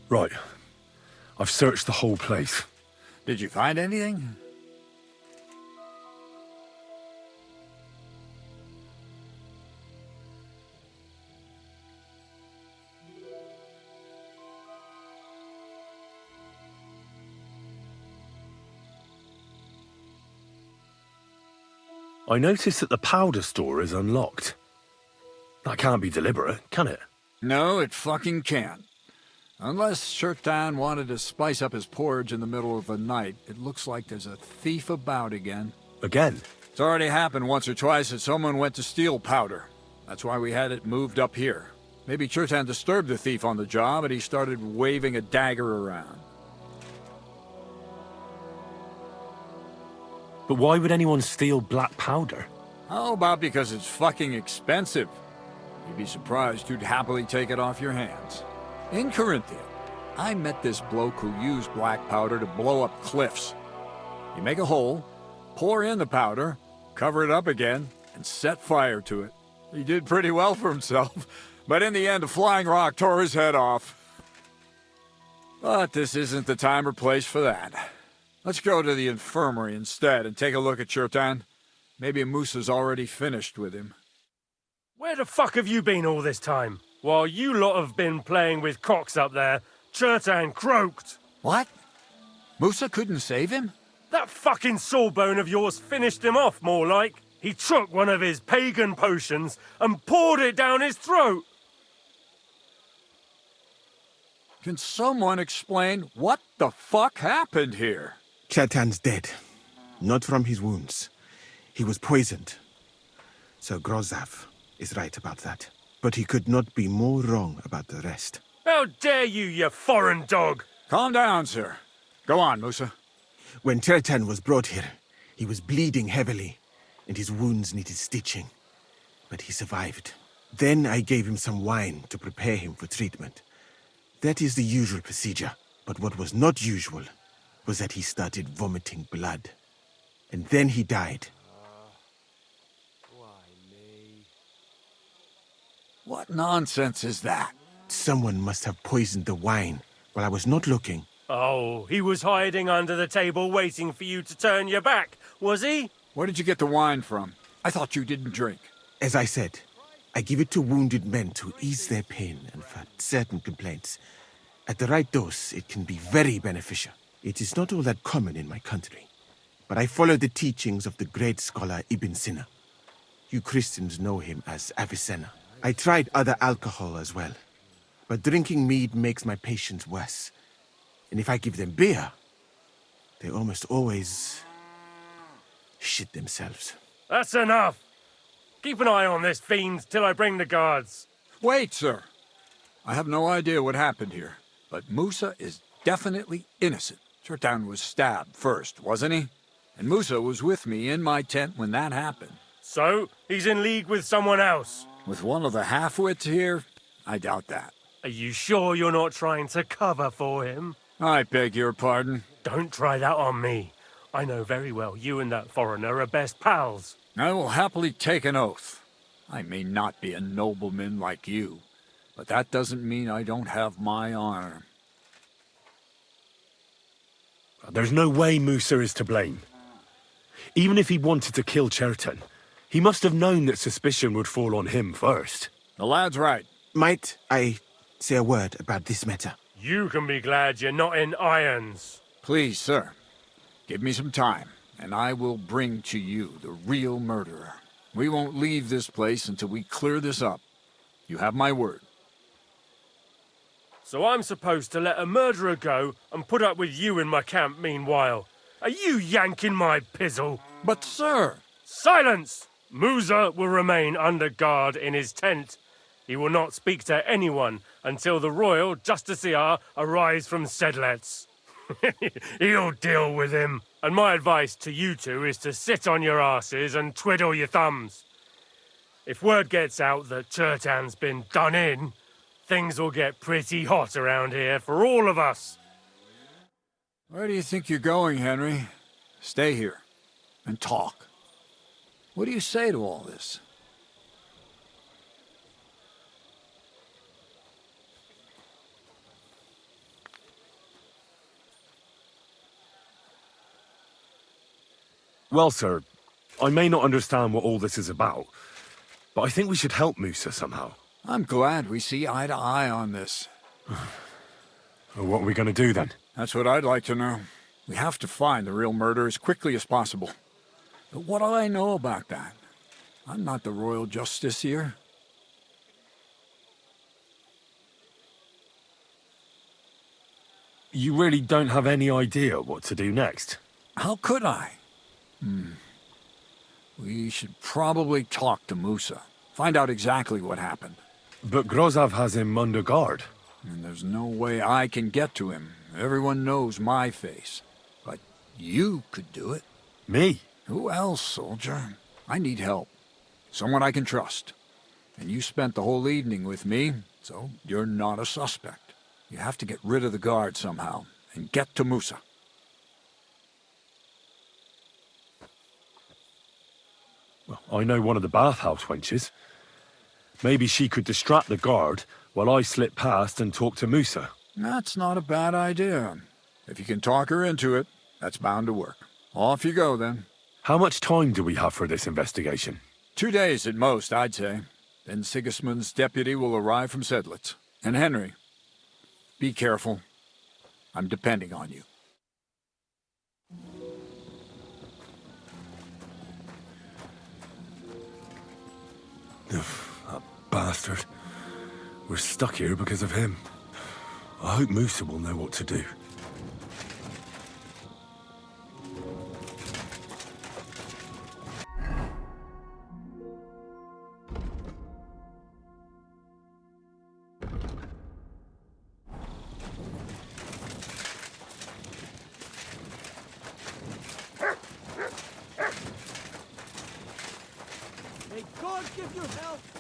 Right. I've searched the whole place. Did you find anything? I noticed that the powder store is unlocked. That can't be deliberate, can it? No, it fucking can't. Unless Chertan wanted to spice up his porridge in the middle of the night, it looks like there's a thief about again. Again? It's already happened once or twice that someone went to steal powder. That's why we had it moved up here. Maybe Chertan disturbed the thief on the job and he started waving a dagger around. But why would anyone steal black powder? How about because it's fucking expensive? You'd be surprised who'd happily take it off your hands. In Corinthia, I met this bloke who used black powder to blow up cliffs. You make a hole, pour in the powder, cover it up again, and set fire to it. He did pretty well for himself, but in the end a flying rock tore his head off. But this isn't the time or place for that. Let's go to the infirmary instead and take a look at Chertan. Maybe Musa's already finished with him. Where the fuck have you been all this time? While you lot have been playing with cocks up there, Chertan croaked. What? Musa couldn't save him? That fucking sawbone of yours finished him off, more like. He took one of his pagan potions and poured it down his throat. Can someone explain what the fuck happened here? Chertan's dead. Not from his wounds. He was poisoned. Sir Grozav is right about that. But he could not be more wrong about the rest. How dare you, you foreign dog! Calm down, sir. Go on, Musa. When Chertan was brought here, he was bleeding heavily, and his wounds needed stitching. But he survived. Then I gave him some wine to prepare him for treatment. That is the usual procedure. But what was not usual was that he started vomiting blood. And then he died. Why me? What nonsense is that? Someone must have poisoned the wine while I was not looking. Oh, he was hiding under the table waiting for you to turn your back, was he? Where did you get the wine from? I thought you didn't drink. As I said, I give it to wounded men to ease their pain and for certain complaints. At the right dose, it can be very beneficial. It is not all that common in my country, but I follow the teachings of the great scholar Ibn Sina. You Christians know him as Avicenna. I tried other alcohol as well, but drinking mead makes my patients worse. And if I give them beer, they almost always shit themselves. That's enough! Keep an eye on this fiend till I bring the guards. Wait, sir. I have no idea what happened here, but Musa is definitely innocent. Chertan was stabbed first, wasn't he? And Musa was with me in my tent when that happened. So, he's in league with someone else? With one of the half-wits here? I doubt that. Are you sure you're not trying to cover for him? I beg your pardon. Don't try that on me. I know very well you and that foreigner are best pals. I will happily take an oath. I may not be a nobleman like you, but that doesn't mean I don't have my honor. There's no way Musa is to blame. Even if he wanted to kill Chertan, he must have known that suspicion would fall on him first. The lad's right. Might I say a word about this matter? You can be glad you're not in irons. Please, sir. Give me some time, and I will bring to you the real murderer. We won't leave this place until we clear this up. You have my word. So I'm supposed to let a murderer go and put up with you in my camp meanwhile. Are you yanking my pizzle? But, sir... Silence! Musa will remain under guard in his tent. He will not speak to anyone until the royal justiciar arrives from Sedlets. He'll deal with him. And my advice to you two is to sit on your asses and twiddle your thumbs. If word gets out that Chertan's been done in, things will get pretty hot around here for all of us. Where do you think you're going, Henry? Stay here and talk. What do you say to all this? Well, sir, I may not understand what all this is about, but I think we should help Musa somehow. I'm glad we see eye to eye on this. Well, what are we going to do then? That's what I'd like to know. We have to find the real murderer as quickly as possible. But what do I know about that? I'm not the royal justiciar. You really don't have any idea what to do next? How could I? We should probably talk to Musa. Find out exactly what happened. But Grozav has him under guard. And there's no way I can get to him. Everyone knows my face. But you could do it. Me? Who else, soldier? I need help. Someone I can trust. And you spent the whole evening with me, so you're not a suspect. You have to get rid of the guard somehow, and get to Musa. Well, I know one of the bathhouse wenches. Maybe she could distract the guard while I slip past and talk to Musa. That's not a bad idea. If you can talk her into it, that's bound to work. Off you go, then. How much time do we have for this investigation? 2 days at most, I'd say. Then Sigismund's deputy will arrive from Sedlitz. And Henry, be careful. I'm depending on you. That bastard. We're stuck here because of him. I hope Musa will know what to do. May God give you health.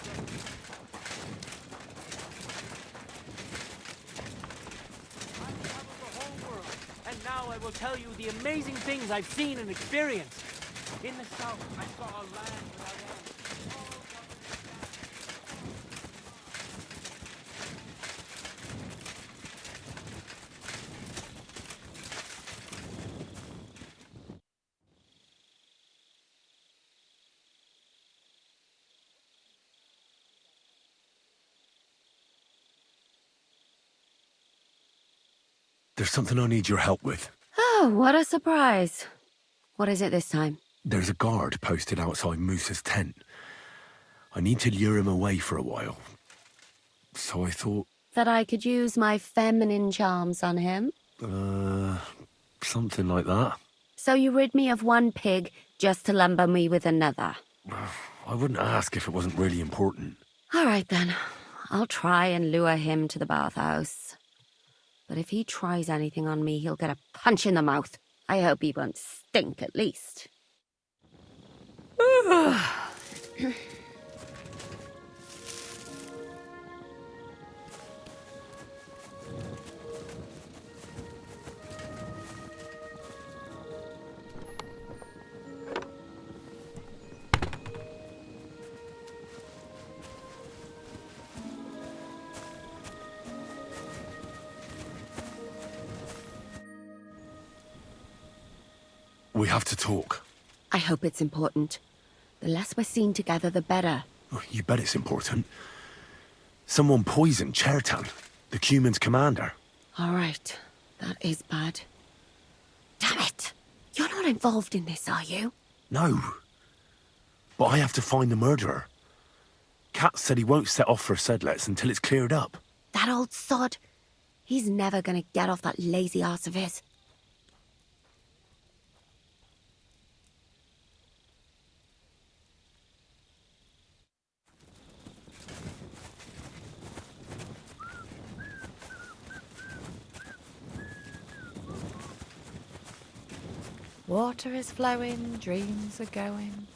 I've traveled the whole world, and now I will tell you the amazing things I've seen and experienced. In the south, I saw a land without end. There's something I need your help with. Oh, what a surprise. What is it this time? There's a guard posted outside Musa's tent. I need to lure him away for a while. So I thought... That I could use my feminine charms on him? Something like that. So you rid me of one pig just to lumber me with another? I wouldn't ask if it wasn't really important. All right then. I'll try and lure him to the bathhouse. But if he tries anything on me, he'll get a punch in the mouth. I hope he won't stink, at least. We have to talk. I hope it's important. The less we're seen together, the better. Oh, you bet it's important. Someone poisoned Chertan, the Cuman's commander. All right. That is bad. Damn it! You're not involved in this, are you? No. But I have to find the murderer. Kat said he won't set off for Sedlets until it's cleared up. That old sod. He's never gonna get off that lazy arse of his. Water is flowing, dreams are going.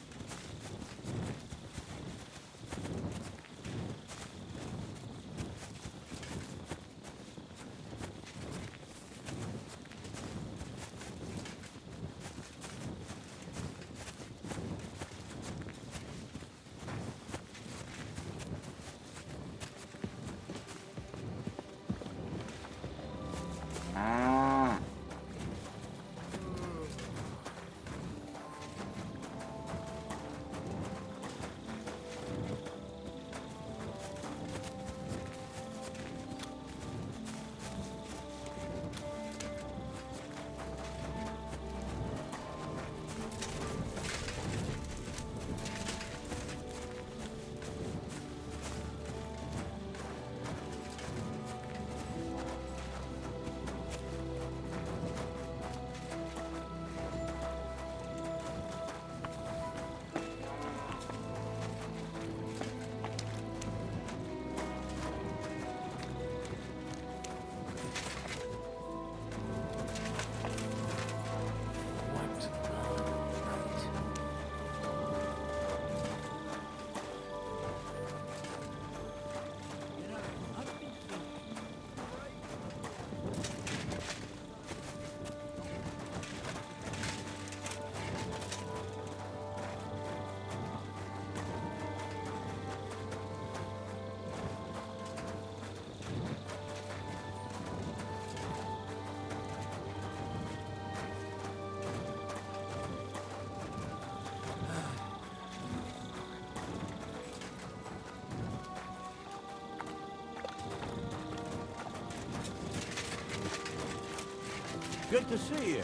Good to see you.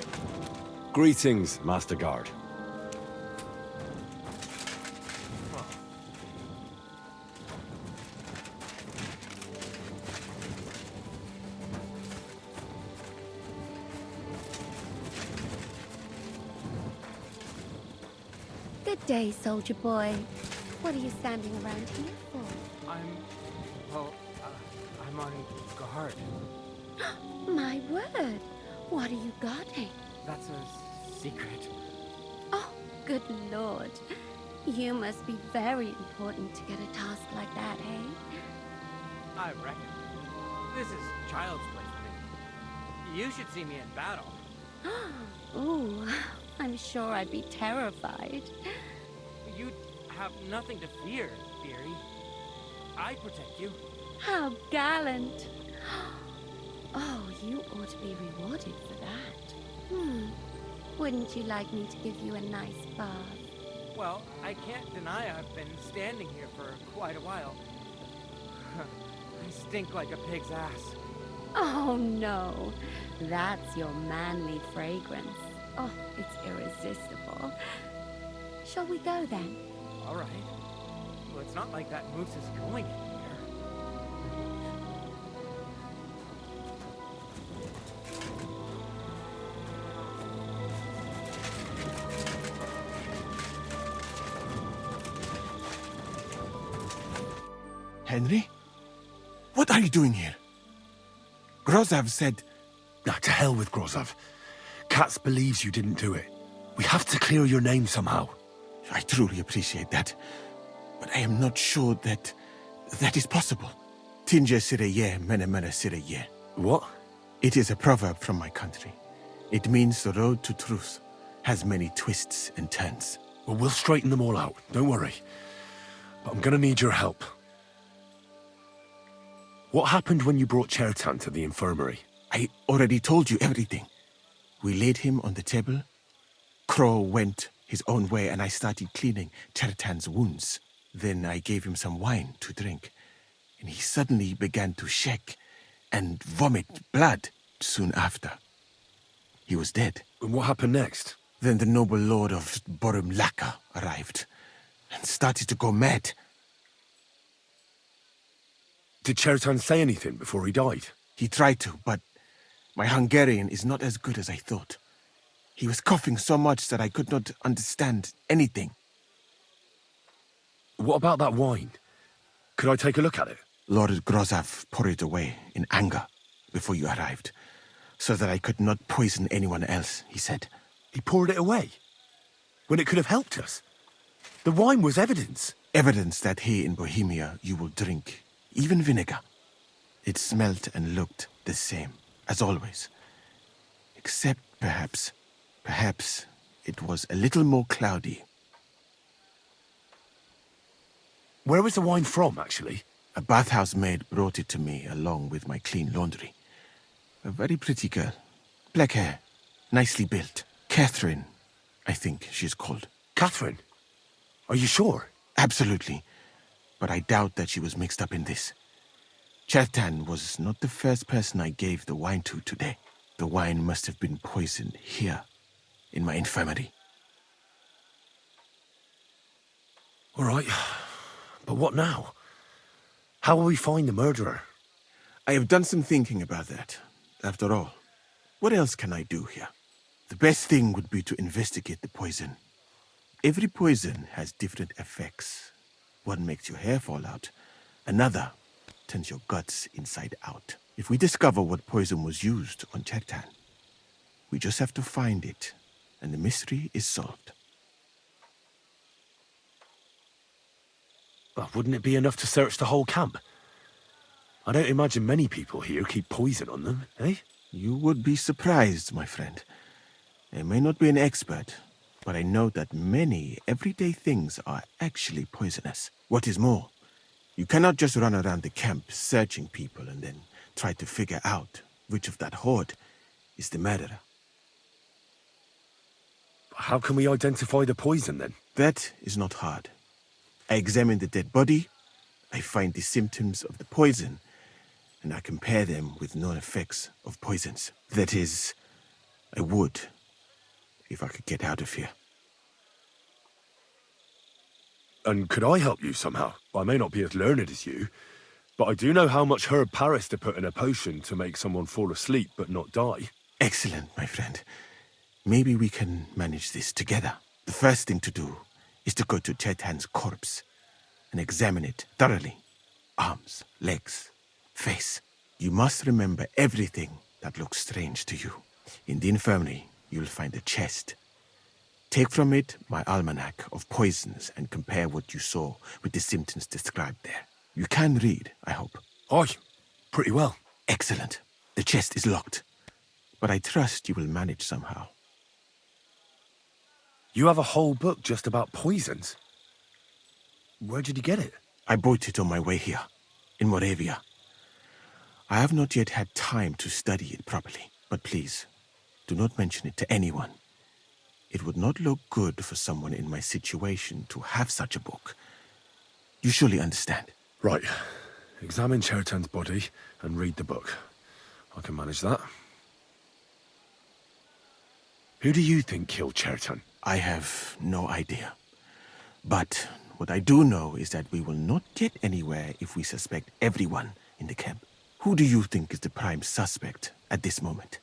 Greetings, Master Guard. Good day, soldier boy. What are you standing around here for? I'm on guard. My word! What are you guarding? That's a secret. Oh, good lord. You must be very important to get a task like that, eh? I reckon. This is child's play for me. You should see me in battle. Ooh, I'm sure I'd be terrified. You'd have nothing to fear, dearie. I protect you. How gallant. Oh, you ought to be rewarded for that. Wouldn't you like me to give you a nice bath? Well, I can't deny I've been standing here for quite a while. I stink like a pig's ass. Oh, no. That's your manly fragrance. Oh, it's irresistible. Shall we go then? All right. Well, it's not like that moose is going anywhere. Henry? What are you doing here? Grozav said... Nah, to hell with Grozav. Katz believes you didn't do it. We have to clear your name somehow. I truly appreciate that. But I am not sure that is possible. Tinja sireye, mene mene sireye. What? It is a proverb from my country. It means the road to truth has many twists and turns. Well, we'll straighten them all out. Don't worry. But I'm gonna need your help. What happened when you brought Chertan to the infirmary? I already told you everything. We laid him on the table. Crow went his own way and I started cleaning Chertan's wounds. Then I gave him some wine to drink. And he suddenly began to shake and vomit blood soon after. He was dead. And what happened next? Then the noble lord of Borumlaka arrived and started to go mad. Did Chertan say anything before he died? He tried to, but my Hungarian is not as good as I thought. He was coughing so much that I could not understand anything. What about that wine? Could I take a look at it? Lord Grozav poured it away in anger before you arrived, so that I could not poison anyone else, he said. He poured it away? When it could have helped us? The wine was evidence. Evidence that here in Bohemia you will drink, even vinegar. It smelt and looked the same, as always. Except perhaps it was a little more cloudy. Where was the wine from, actually? A bathhouse maid brought it to me along with my clean laundry. A very pretty girl. Black hair, nicely built. Catherine, I think she's called. Catherine? Are you sure? Absolutely. But I doubt that she was mixed up in this. Chertan was not the first person I gave the wine to today. The wine must have been poisoned here, in my infirmary. All right. But what now? How will we find the murderer? I have done some thinking about that. After all, what else can I do here? The best thing would be to investigate the poison. Every poison has different effects. One makes your hair fall out. Another turns your guts inside out. If we discover what poison was used on Chertan, we just have to find it, and the mystery is solved. Well, wouldn't it be enough to search the whole camp? I don't imagine many people here keep poison on them, eh? You would be surprised, my friend. I may not be an expert, but I know that many everyday things are actually poisonous. What is more, you cannot just run around the camp searching people and then try to figure out which of that horde is the murderer. How can we identify the poison, then? That is not hard. I examine the dead body, I find the symptoms of the poison, and I compare them with known effects of poisons. That is, I would, if I could get out of here. And could I help you somehow? I may not be as learned as you, but I do know how much herb Paris to put in a potion to make someone fall asleep but not die. Excellent, my friend. Maybe we can manage this together. The first thing to do is to go to Chetan's corpse and examine it thoroughly. Arms, legs, face. You must remember everything that looks strange to you. In the infirmary, you'll find a chest. Take from it my almanac of poisons and compare what you saw with the symptoms described there. You can read, I hope. Aye, pretty well. Excellent. The chest is locked, but I trust you will manage somehow. You have a whole book just about poisons? Where did you get it? I bought it on my way here, in Moravia. I have not yet had time to study it properly, but please, do not mention it to anyone. It would not look good for someone in my situation to have such a book. You surely understand. Right. Examine Chetan's body and read the book. I can manage that. Who do you think killed Chetan? I have no idea. But what I do know is that we will not get anywhere if we suspect everyone in the camp. Who do you think is the prime suspect at this moment?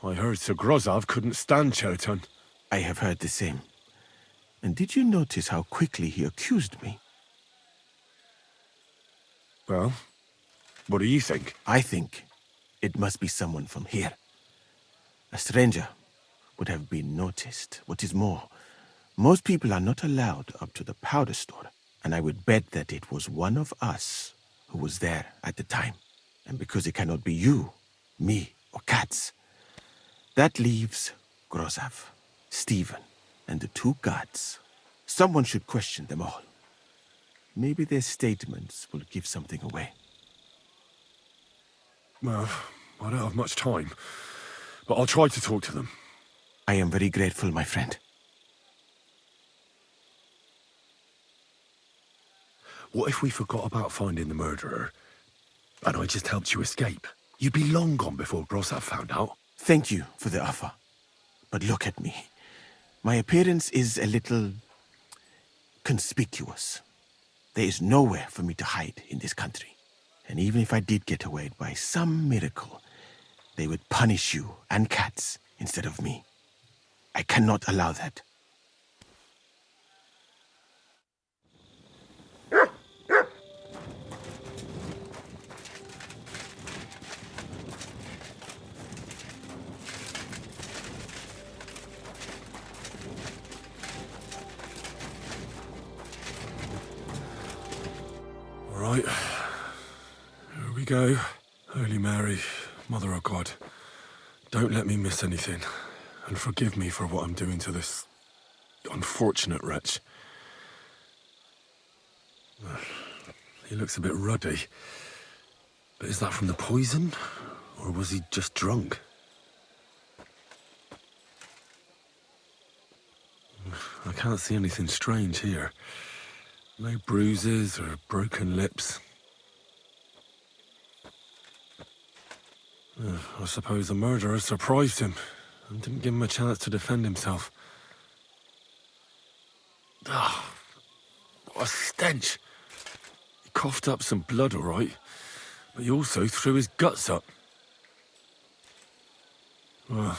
I heard Sir Grozov couldn't stand Chetan. I have heard the same. And did you notice how quickly he accused me? Well, what do you think? I think it must be someone from here. A stranger would have been noticed. What is more, most people are not allowed up to the powder store, and I would bet that it was one of us who was there at the time. And because it cannot be you, me, or Katz, that leaves Grozov, Stephen, and the two guards. Someone should question them all. Maybe their statements will give something away. Well, I don't have much time, but I'll try to talk to them. I am very grateful, my friend. What if we forgot about finding the murderer, and I just helped you escape? You'd be long gone before Grozov found out. Thank you for the offer. But look at me. My appearance is a little conspicuous. There is nowhere for me to hide in this country. And even if I did get away by some miracle, they would punish you and Katz instead of me. I cannot allow that. Right, here we go. Holy Mary, Mother of God, don't let me miss anything, and forgive me for what I'm doing to this unfortunate wretch. He looks a bit ruddy, but is that from the poison, or was he just drunk? I can't see anything strange here. No bruises or broken lips. I suppose the murderer surprised him and didn't give him a chance to defend himself. Ah, what a stench! He coughed up some blood, all right, but he also threw his guts up. Well,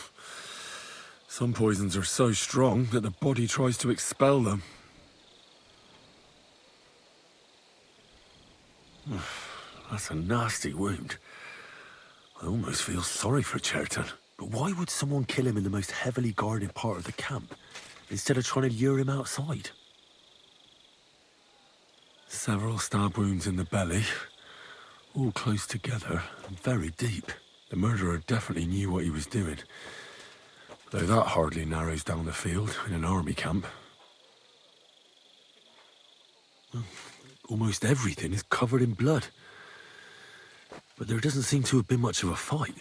some poisons are so strong that the body tries to expel them. That's a nasty wound. I almost feel sorry for Chetan. But why would someone kill him in the most heavily guarded part of the camp, instead of trying to lure him outside? Several stab wounds in the belly, all close together and very deep. The murderer definitely knew what he was doing, though that hardly narrows down the field in an army camp. Almost everything is covered in blood. But there doesn't seem to have been much of a fight.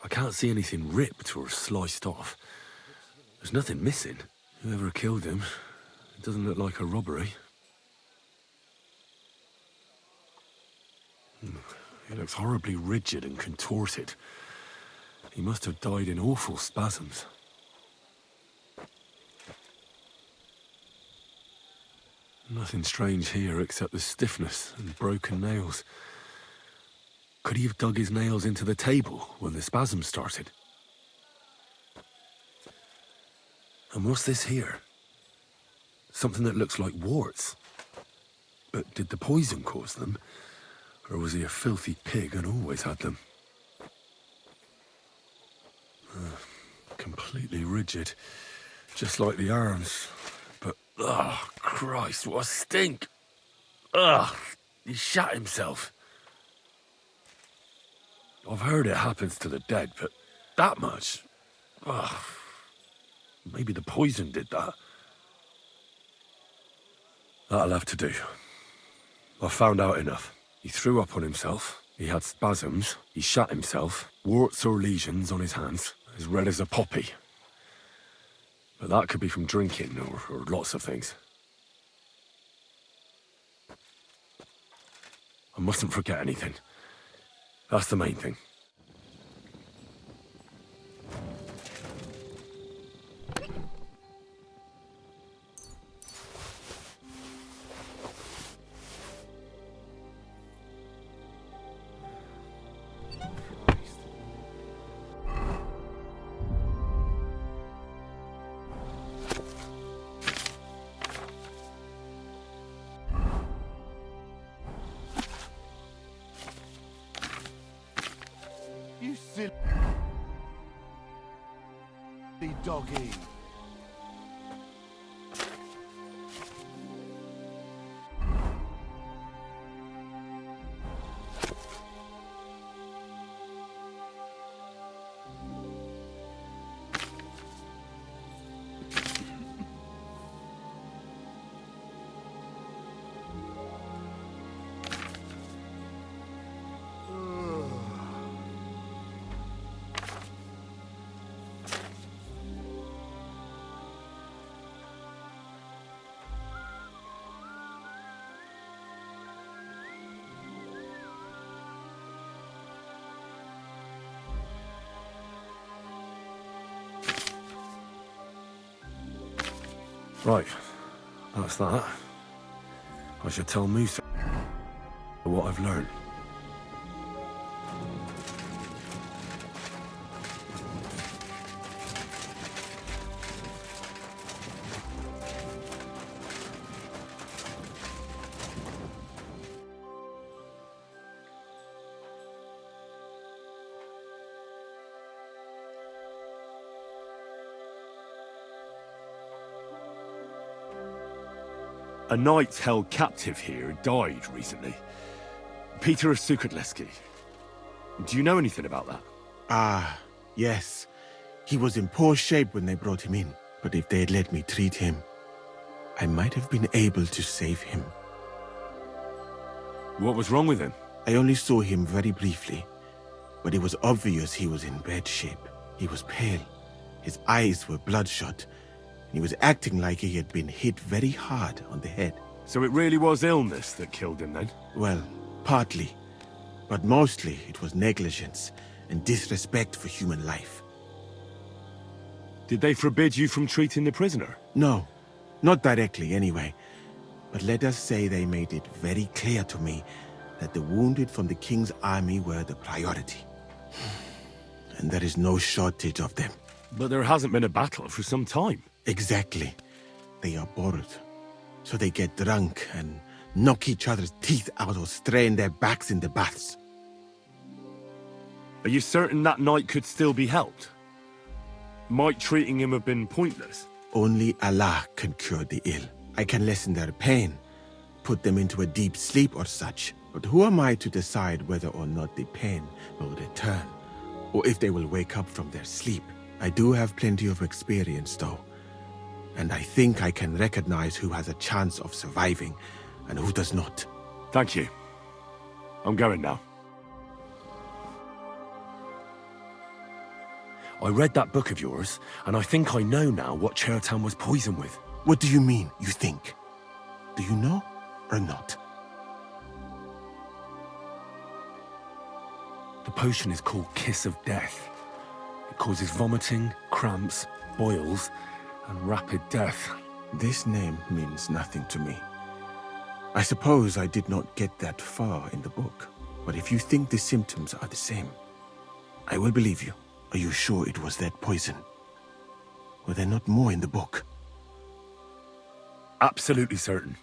I can't see anything ripped or sliced off. There's nothing missing. Whoever killed him, it doesn't look like a robbery. He looks horribly rigid and contorted. He must have died in awful spasms. Nothing strange here except the stiffness and broken nails. Could he have dug his nails into the table when the spasm started? And what's this here? Something that looks like warts. But did the poison cause them? Or was he a filthy pig and always had them? Completely rigid. Just like the arms. But, oh, Christ, what a stink! Ugh, he shat himself. I've heard it happens to the dead, but that much? Ugh. Maybe the poison did that. That'll have to do. I found out enough. He threw up on himself, he had spasms, he shat himself, warts or lesions on his hands, as red as a poppy. But that could be from drinking or lots of things. I mustn't forget anything. That's the main thing. You silly doggy. Right, that's that. I should tell Musa what I've learned. A knight held captive here died recently. Peter Sukatleski. Do you know anything about that? Ah, yes. He was in poor shape when they brought him in. But if they had let me treat him, I might have been able to save him. What was wrong with him? I only saw him very briefly, but it was obvious he was in bad shape. He was pale, his eyes were bloodshot, and he was acting like he had been hit very hard on the head. So it really was illness that killed him then? Well, partly, but mostly it was negligence and disrespect for human life. Did they forbid you from treating the prisoner? No, not directly anyway. But let us say they made it very clear to me that the wounded from the king's army were the priority. And there is no shortage of them. But there hasn't been a battle for some time. Exactly. They are bored. So they get drunk and knock each other's teeth out or strain their backs in the baths. Are you certain that knight could still be helped? Might treating him have been pointless? Only Allah can cure the ill. I can lessen their pain, put them into a deep sleep or such. But who am I to decide whether or not the pain will return, or if they will wake up from their sleep? I do have plenty of experience, though. And I think I can recognize who has a chance of surviving and who does not. Thank you. I'm going now. I read that book of yours, and I think I know now what Chertan was poisoned with. What do you mean, you think? Do you know or not? The potion is called Kiss of Death. It causes vomiting, cramps, boils, and rapid death. This name means nothing to me. I suppose I did not get that far in the book. But if you think the symptoms are the same, I will believe you. Are you sure it was that poison? Were there not more in the book? Absolutely certain.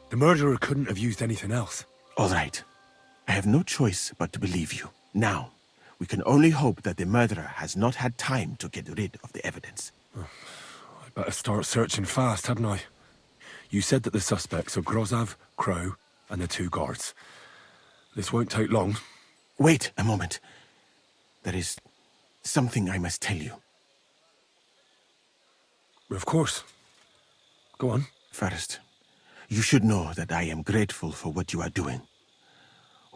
The murderer couldn't have used anything else. All right. I have no choice but to believe you. Now, we can only hope that the murderer has not had time to get rid of the evidence. I better start searching fast, hadn't I? You said that the suspects are Grozav, Crow, and the 2 guards. This won't take long. Wait a moment. There is something I must tell you. Of course. Go on. First, you should know that I am grateful for what you are doing.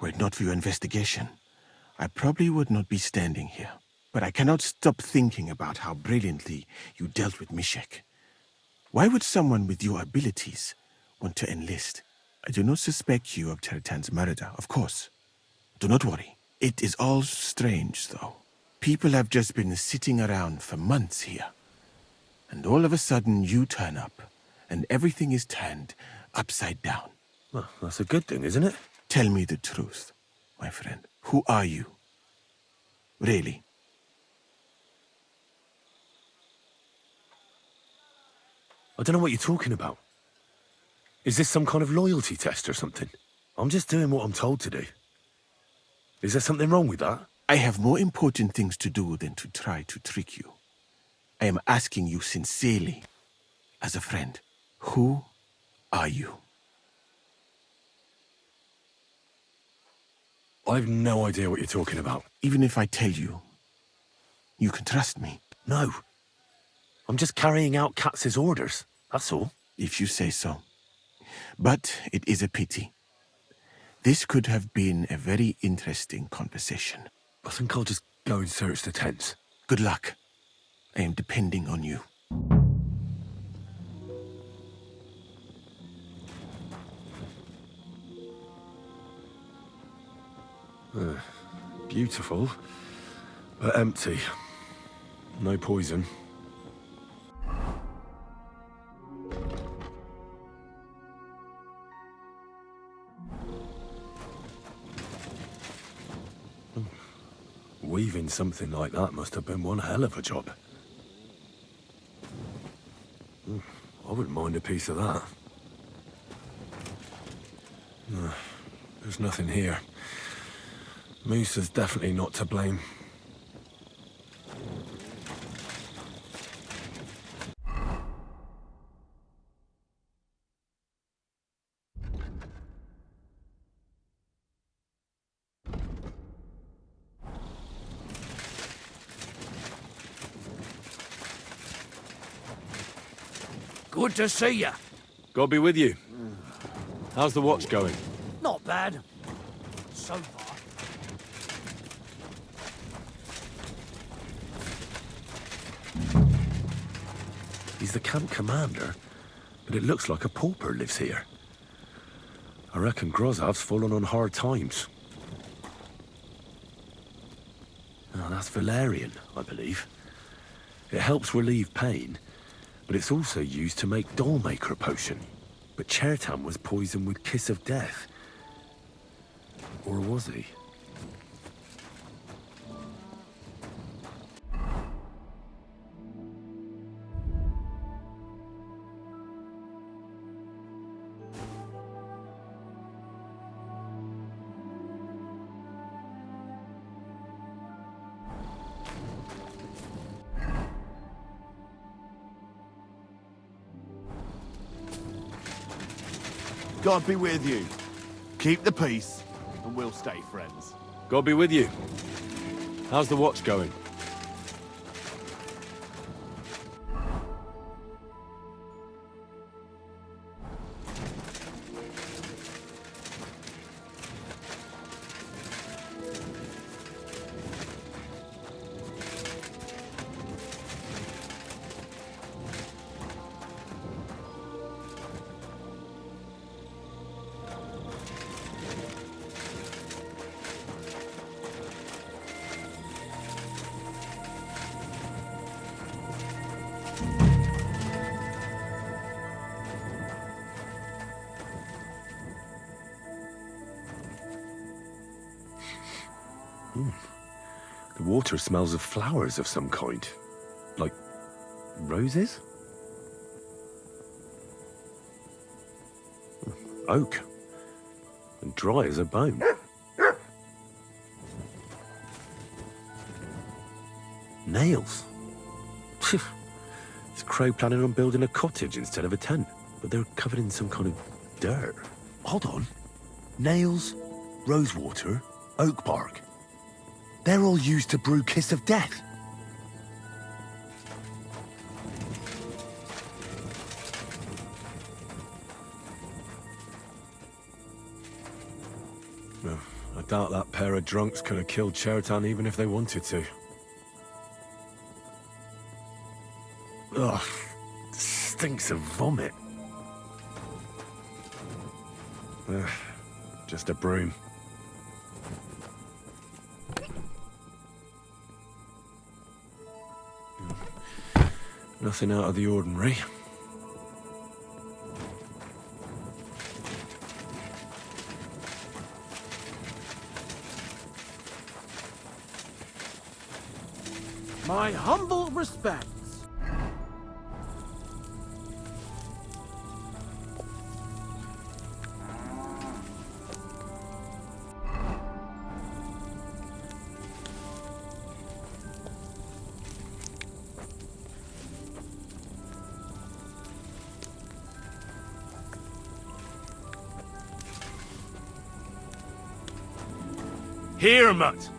Were it not for your investigation, I probably would not be standing here. But I cannot stop thinking about how brilliantly you dealt with Mishek. Why would someone with your abilities want to enlist? I do not suspect you of Teretan's murder, of course. Do not worry. It is all strange, though. People have just been sitting around for months here. And all of a sudden you turn up, and everything is turned upside down. Well, that's a good thing, isn't it? Tell me the truth, my friend. Who are you? Really? I don't know what you're talking about. Is this some kind of loyalty test or something? I'm just doing what I'm told to do. Is there something wrong with that? I have more important things to do than to try to trick you. I am asking you sincerely, as a friend. Who are you? I've no idea what you're talking about. Even if I tell you, you can trust me. No. I'm just carrying out Katz's orders, that's all. If you say so. But it is a pity. This could have been a very interesting conversation. I think I'll just go and search the tents. Good luck. I am depending on you. Beautiful, but empty. No poison. Weaving something like that must have been one hell of a job. I wouldn't mind a piece of that. There's nothing here. Moose is definitely not to blame. Good to see you. God be with you. How's the watch going? Not bad. So far. He's the camp commander, but it looks like a pauper lives here. I reckon Grozav's fallen on hard times. Oh, that's valerian, I believe. It helps relieve pain, but it's also used to make Dollmaker potion. But Chertan was poisoned with Kiss of Death. Or was he? God be with you. Keep the peace, and we'll stay friends. God be with you. How's the watch going? The water smells of flowers of some kind. Like roses? Oak. And dry as a bone. Nails. Is Crow planning on building a cottage instead of a tent? But they're covered in some kind of dirt. Hold on. Nails, rosewater, oak bark. They're all used to brew Kiss of Death. Well, I doubt that pair of drunks could have killed Chertan even if they wanted to. Ugh, stinks of vomit. Ugh, just a broom. Nothing out of the ordinary. My humble respects. Here, Mutt.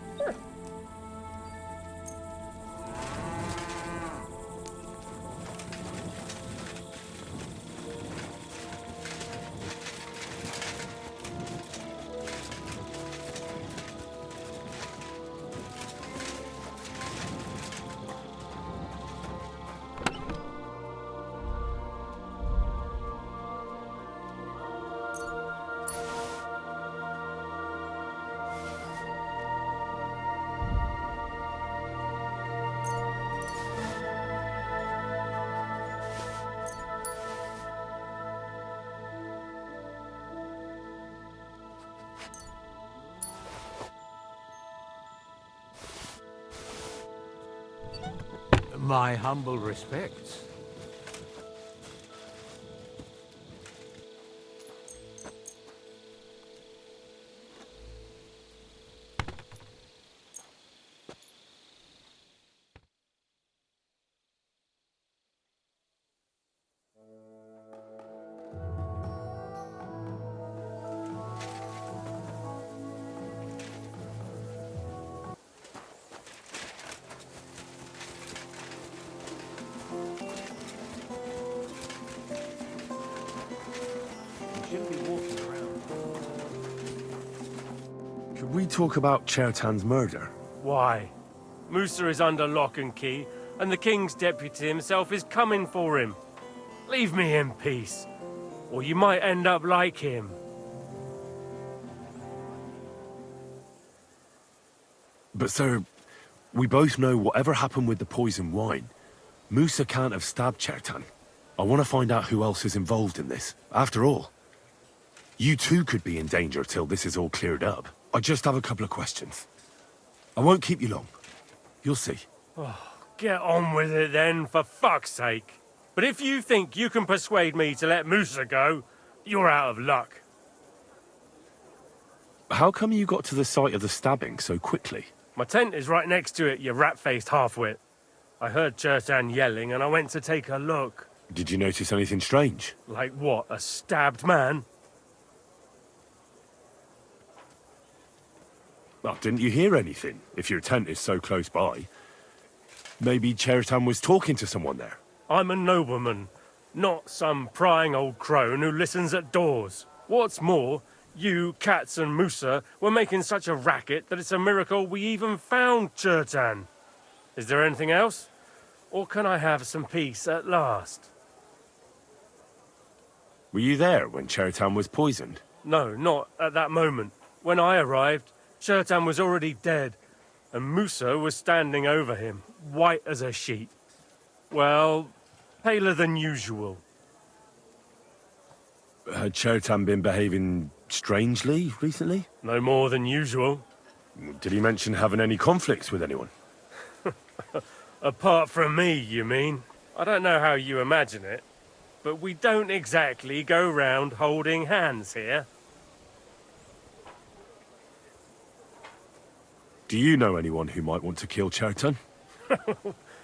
My humble respects. Could we talk about Chertan's murder? Why? Musa is under lock and key, and the king's deputy himself is coming for him. Leave me in peace, or you might end up like him. But sir, we both know whatever happened with the poison wine, Musa can't have stabbed Chertan. I want to find out who else is involved in this. After all, you too could be in danger till this is all cleared up. I just have a couple of questions. I won't keep you long. You'll see. Oh, get on with it then, for fuck's sake. But if you think you can persuade me to let Musa go, you're out of luck. How come you got to the site of the stabbing so quickly? My tent is right next to it, you rat-faced halfwit. I heard Chertan yelling and I went to take a look. Did you notice anything strange? Like what, a stabbed man? Well, didn't you hear anything, if your tent is so close by? Maybe Chertan was talking to someone there. I'm a nobleman, not some prying old crone who listens at doors. What's more, you, Katz and Musa were making such a racket that it's a miracle we even found Chertan. Is there anything else? Or can I have some peace at last? Were you there when Chertan was poisoned? No, not at that moment. When I arrived, Chertan was already dead, and Musa was standing over him, white as a sheet. Well, paler than usual. Had Chertan been behaving strangely recently? No more than usual. Did he mention having any conflicts with anyone? Apart from me, you mean? I don't know how you imagine it, but we don't exactly go round holding hands here. Do you know anyone who might want to kill Chertan?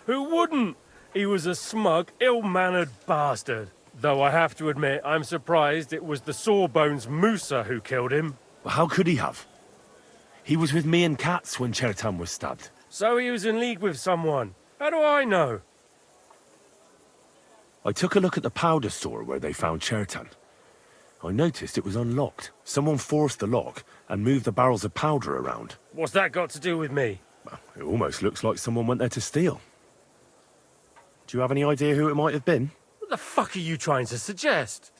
Who wouldn't? He was a smug, ill-mannered bastard. Though I have to admit, I'm surprised it was the Sawbones Musa who killed him. How could he have? He was with me and Katz when Chertan was stabbed. So he was in league with someone. How do I know? I took a look at the powder store where they found Chertan. I noticed it was unlocked. Someone forced the lock and moved the barrels of powder around. What's that got to do with me? It almost looks like someone went there to steal. Do you have any idea who it might have been? What the fuck are you trying to suggest?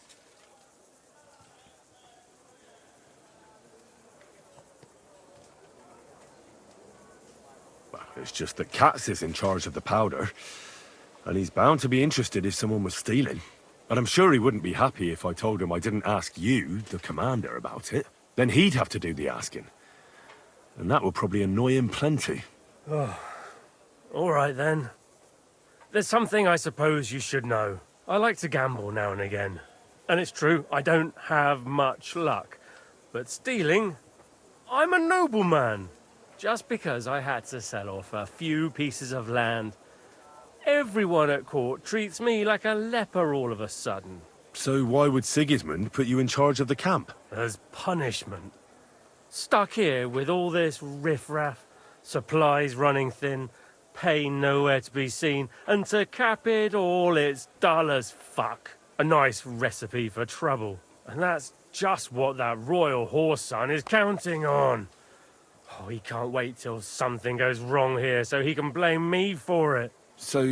It's just that Katz is in charge of the powder, and he's bound to be interested if someone was stealing. And I'm sure he wouldn't be happy if I told him I didn't ask you, the commander, about it. Then he'd have to do the asking. And that would probably annoy him plenty. Oh, all right then. There's something I suppose you should know. I like to gamble now and again. And it's true, I don't have much luck. But stealing, I'm a nobleman. Just because I had to sell off a few pieces of land, everyone at court treats me like a leper all of a sudden. So why would Sigismund put you in charge of the camp? As punishment. Stuck here with all this riffraff, supplies running thin, pay nowhere to be seen, and to cap it all, it's dull as fuck. A nice recipe for trouble. And that's just what that royal horse son is counting on. Oh, he can't wait till something goes wrong here so he can blame me for it. So,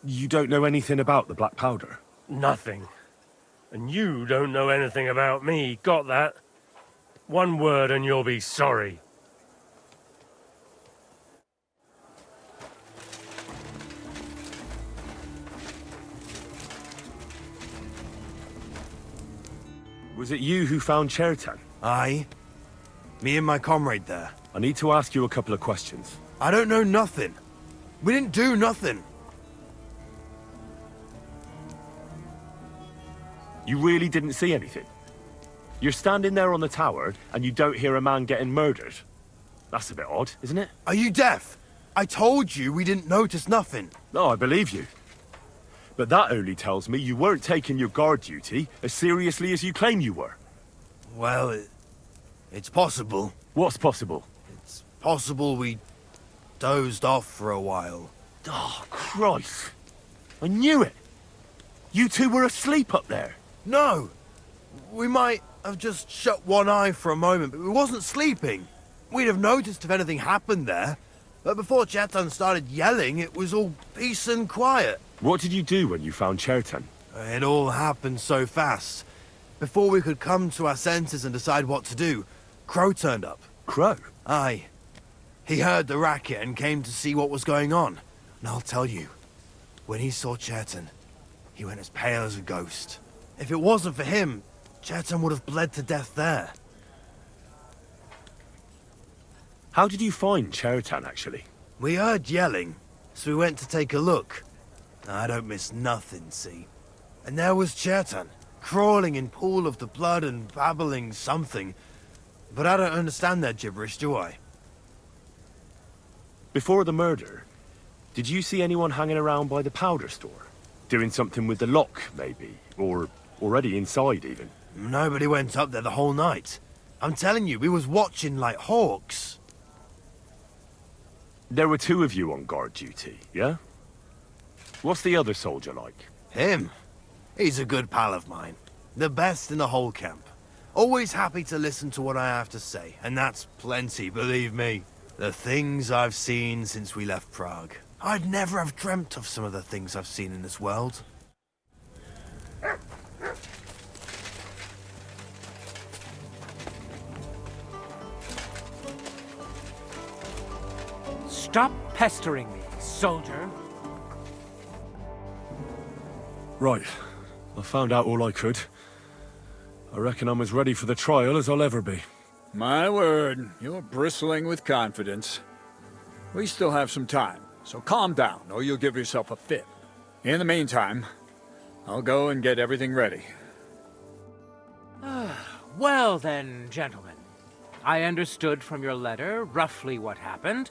you don't know anything about the black powder? Nothing. And you don't know anything about me, got that? One word and you'll be sorry. Was it you who found Chertan? Aye. Me and my comrade there. I need to ask you a couple of questions. I don't know nothing. We didn't do nothing. You really didn't see anything? You're standing there on the tower and you don't hear a man getting murdered? That's a bit odd, isn't it? Are you deaf? I told you we didn't notice nothing. No, I believe you. But that only tells me you weren't taking your guard duty as seriously as you claim you were. Well, it's possible. What's possible? It's possible we dozed off for a while. Oh, Christ. I knew it. You two were asleep up there. No. We might have just shut one eye for a moment, but we wasn't sleeping. We'd have noticed if anything happened there. But before Chertan started yelling, it was all peace and quiet. What did you do when you found Chertan? It all happened so fast. Before we could come to our senses and decide what to do, Crow turned up. Crow? Aye. He heard the racket and came to see what was going on. And I'll tell you, when he saw Chertan, he went as pale as a ghost. If it wasn't for him, Chertan would have bled to death there. How did you find Chertan, actually? We heard yelling, so we went to take a look. I don't miss nothing, see? And there was Chertan, crawling in pool of the blood and babbling something. But I don't understand that gibberish, do I? Before the murder, did you see anyone hanging around by the powder store? Doing something with the lock, maybe? Or already inside, even? Nobody went up there the whole night. I'm telling you, we was watching like hawks. There were two of you on guard duty, yeah? What's the other soldier like? Him? He's a good pal of mine. The best in the whole camp. Always happy to listen to what I have to say, and that's plenty, believe me. The things I've seen since we left Prague. I'd never have dreamt of some of the things I've seen in this world. Stop pestering me, soldier. Right. I found out all I could. I reckon I'm as ready for the trial as I'll ever be. My word, you're bristling with confidence. We still have some time, so calm down, or you'll give yourself a fit. In the meantime, I'll go and get everything ready. Well then, gentlemen. I understood from your letter roughly what happened,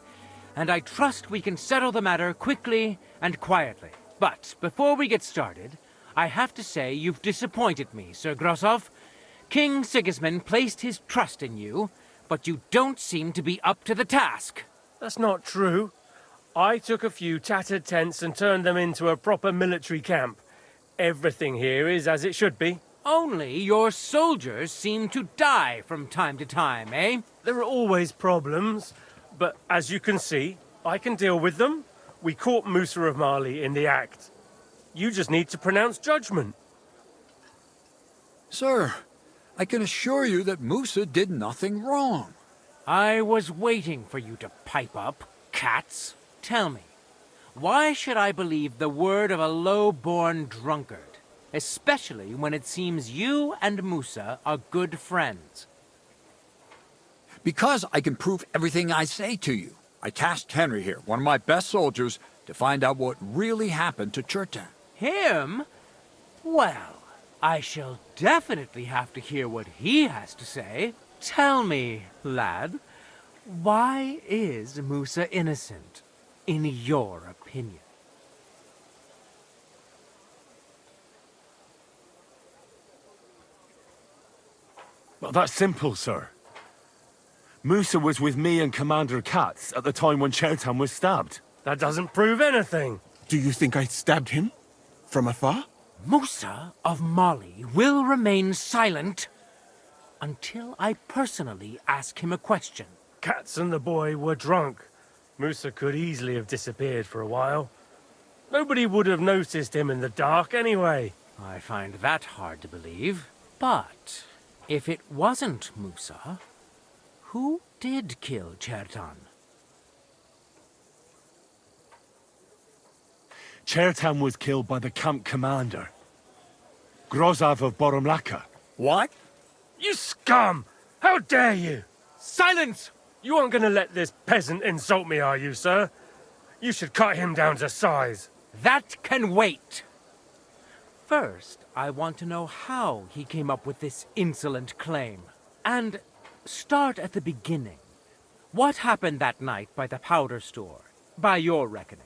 and I trust we can settle the matter quickly and quietly. But before we get started, I have to say you've disappointed me, Sir Grosov. King Sigismund placed his trust in you, but you don't seem to be up to the task. That's not true. I took a few tattered tents and turned them into a proper military camp. Everything here is as it should be. Only your soldiers seem to die from time to time, eh? There are always problems, but as you can see, I can deal with them. We caught Musa of Mali in the act. You just need to pronounce judgment. Sir, I can assure you that Musa did nothing wrong. I was waiting for you to pipe up, cats. Tell me, why should I believe the word of a low-born drunkard? Especially when it seems you and Musa are good friends. Because I can prove everything I say to you. I tasked Henry here, one of my best soldiers, to find out what really happened to Chertan. Him? Well, I shall definitely have to hear what he has to say. Tell me, lad, why is Musa innocent, in your opinion? Well, that's simple, sir. Musa was with me and Commander Katz at the time when Chertan was stabbed. That doesn't prove anything. Do you think I stabbed him? From afar? Musa of Mali will remain silent until I personally ask him a question. Katz and the boy were drunk. Musa could easily have disappeared for a while. Nobody would have noticed him in the dark anyway. I find that hard to believe. But if it wasn't Musa, who did kill Chertan? Chertan was killed by the camp commander, Grozov of Boromlaka. What? You scum! How dare you! Silence! You aren't going to let this peasant insult me, are you, sir? You should cut him down to size. That can wait. First, I want to know how he came up with this insolent claim. And start at the beginning. What happened that night by the powder store, by your reckoning?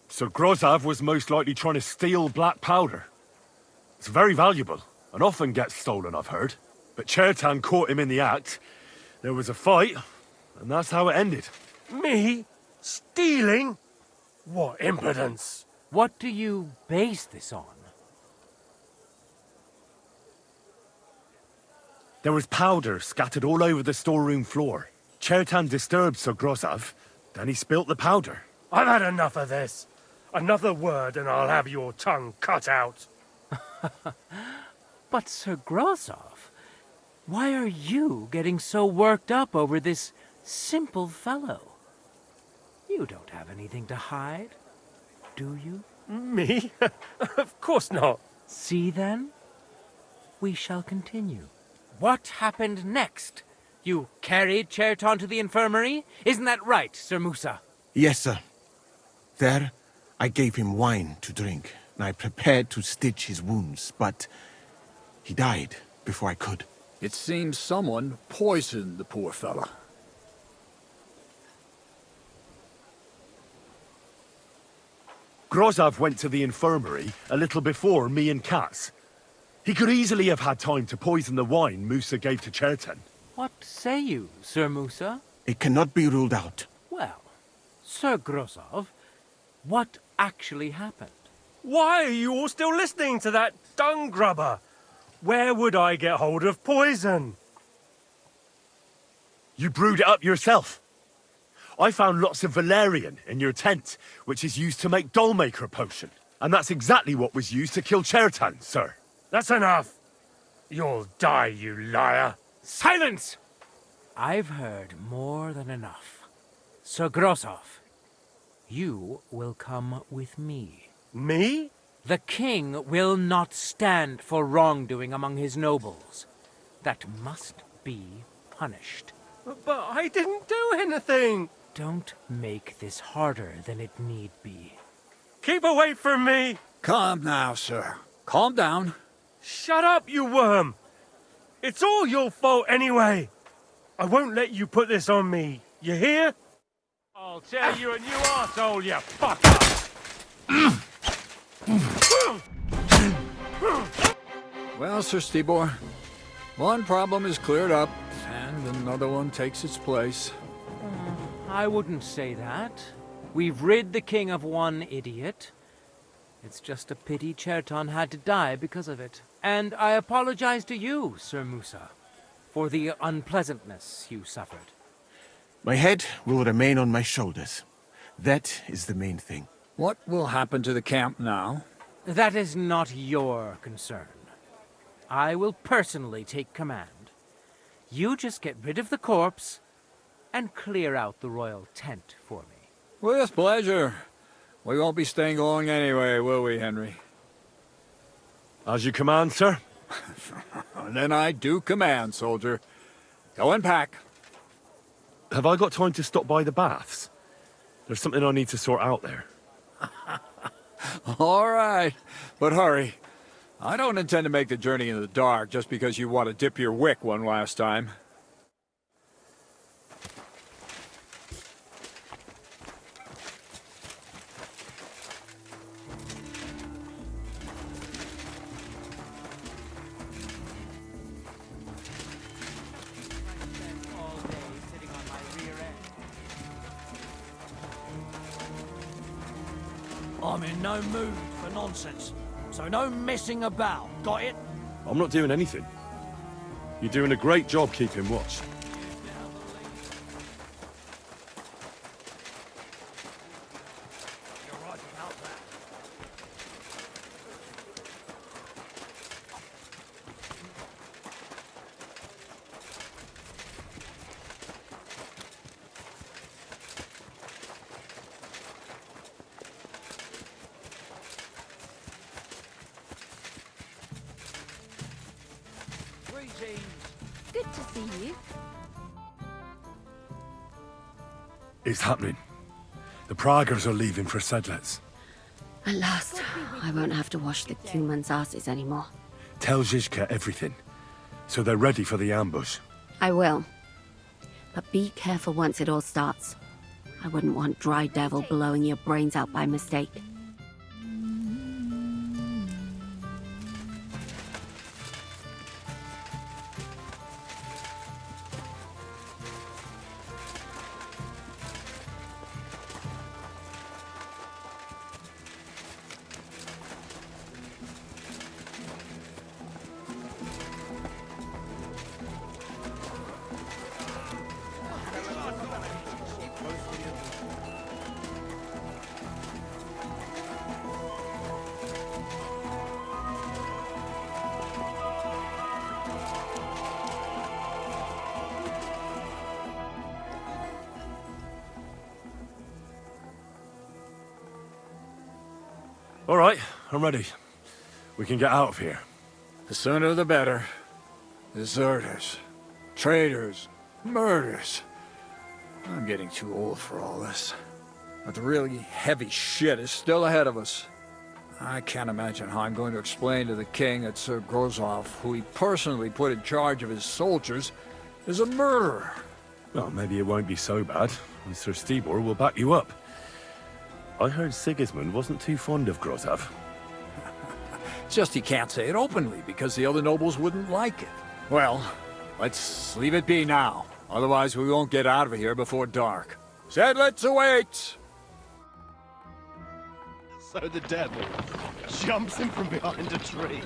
So Grozov was most likely trying to steal black powder. It's very valuable, and often gets stolen, I've heard. But Chertan caught him in the act. There was a fight, and that's how it ended. Me? Stealing? What impudence! What do you base this on? There was powder scattered all over the storeroom floor. Chertan disturbed Sir Grozov, then he spilt the powder. I've had enough of this. Another word and I'll have your tongue cut out. But Sir Grozov, why are you getting so worked up over this simple fellow? You don't have anything to hide, do you? Me? Of course not. See then? We shall continue. What happened next? You carried Chertan to the infirmary? Isn't that right, Sir Musa? Yes, sir. There, I gave him wine to drink, and I prepared to stitch his wounds, but he died before I could. It seems someone poisoned the poor fella. Grozov went to the infirmary a little before me and Katz. He could easily have had time to poison the wine Musa gave to Chertan. What say you, Sir Musa? It cannot be ruled out. Well, Sir Grozov, what actually happened? Why are you all still listening to that dung grubber? Where would I get hold of poison? You brewed it up yourself. I found lots of valerian in your tent, which is used to make dollmaker potion. And that's exactly what was used to kill Chertan, sir. That's enough. You'll die, you liar. Silence! I've heard more than enough. Sir Grozov, you will come with me. Me? The king will not stand for wrongdoing among his nobles. That must be punished. But I didn't do anything! Don't make this harder than it need be. Keep away from me! Calm now, sir. Calm down. Shut up, you worm! It's all your fault anyway! I won't let you put this on me, you hear? I'll tear you a new arsehole, you fucker! Well, Sir Stibor, one problem is cleared up, and another one takes its place. I wouldn't say that. We've rid the king of one idiot. It's just a pity Cherton had to die because of it. And I apologize to you, Sir Musa, for the unpleasantness you suffered. My head will remain on my shoulders. That is the main thing. What will happen to the camp now? That is not your concern. I will personally take command. You just get rid of the corpse and clear out the royal tent for me. With pleasure. We won't be staying long anyway, will we, Henry? As you command, sir. Then I do command, soldier. Go and pack. Have I got time to stop by the baths? There's something I need to sort out there. All right, but hurry. I don't intend to make the journey in the dark just because you want to dip your wick one last time. I'm in no mood for nonsense, so no messing about. Got it? I'm not doing anything. You're doing a great job keeping watch. Good to see you. It's happening. The Praggers are leaving for Sedlets. At last, I won't have to wash the humans' asses anymore. Tell Zizka everything, so they're ready for the ambush. I will. But be careful once it all starts. I wouldn't want Dry Devil blowing your brains out by mistake. All right, I'm ready. We can get out of here. The sooner the better. Deserters, traitors, murders. I'm getting too old for all this. But the really heavy shit is still ahead of us. I can't imagine how I'm going to explain to the king that Sir Grozov, who he personally put in charge of his soldiers, is a murderer. Well, maybe it won't be so bad, and Sir Stibor will back you up. I heard Sigismund wasn't too fond of Grozov. Just he can't say it openly because the other nobles wouldn't like it. Well, let's leave it be now. Otherwise we won't get out of here before dark. Sedlets await! So the devil jumps in from behind a tree.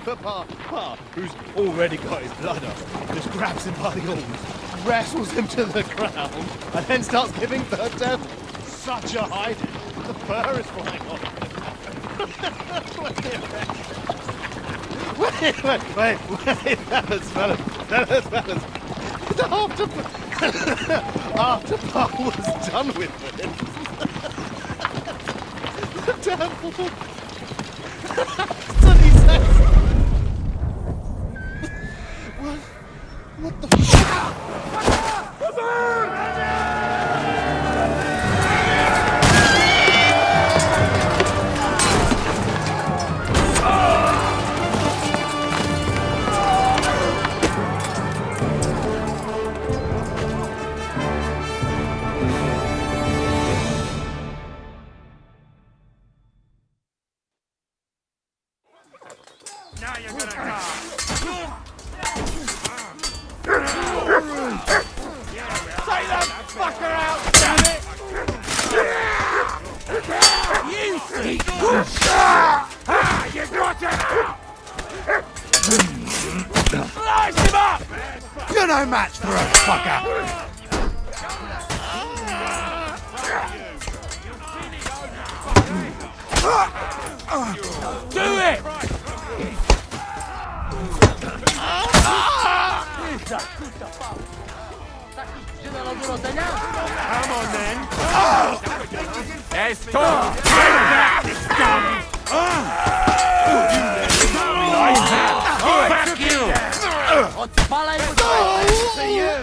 Papa, who's already got his blood up, just grabs him by the horns, wrestles him to the ground, and then starts giving the devil such a hiding. The fur is flying off. Wait, fellas. After Paul was done with it, the devil What the fuck? Now you're gonna die. Take that fucker out, damn it! You see? You got it! Slice him up! You're no match for a fucker! Do it! Come on then. Esto! Fuck you! See you!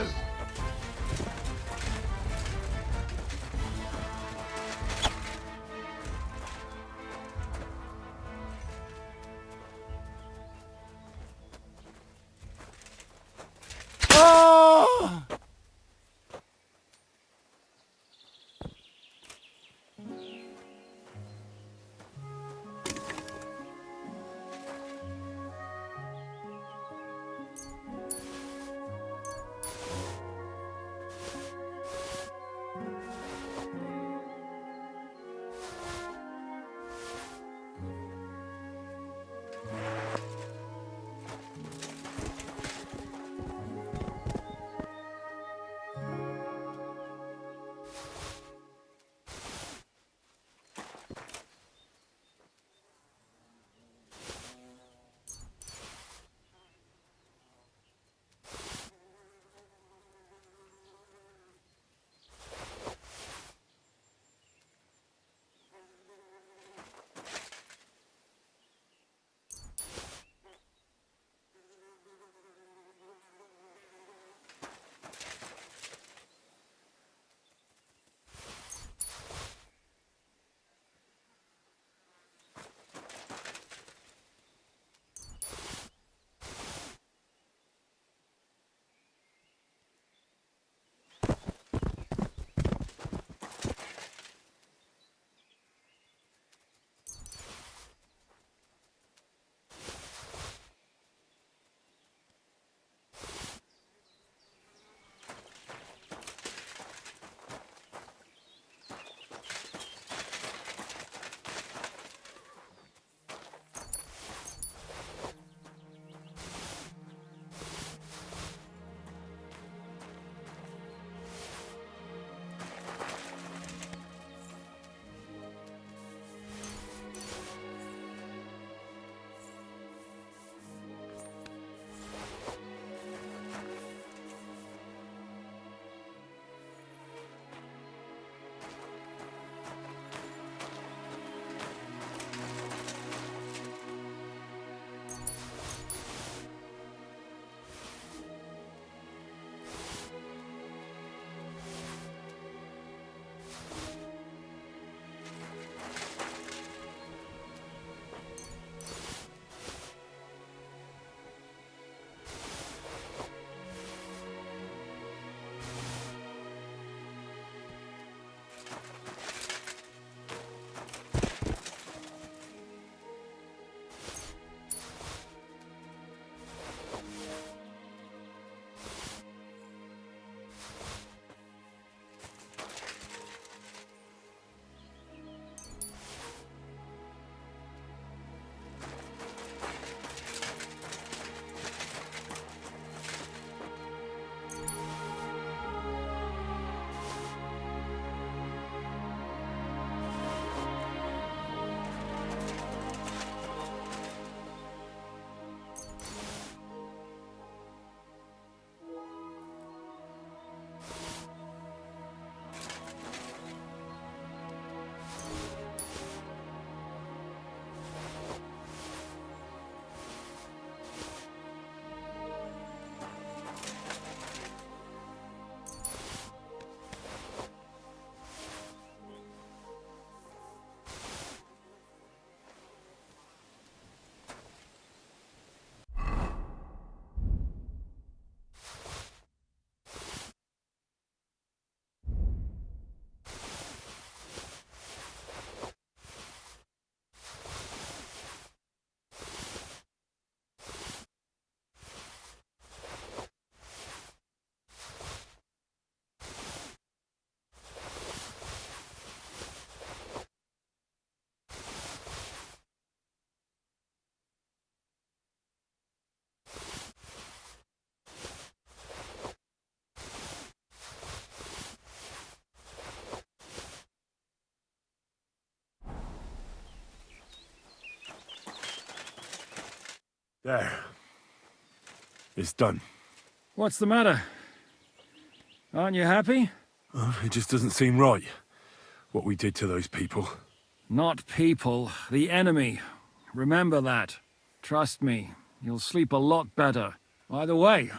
There. It's done. What's the matter? Aren't you happy? It just doesn't seem right, what we did to those people. Not people, the enemy. Remember that. Trust me, you'll sleep a lot better. By the way,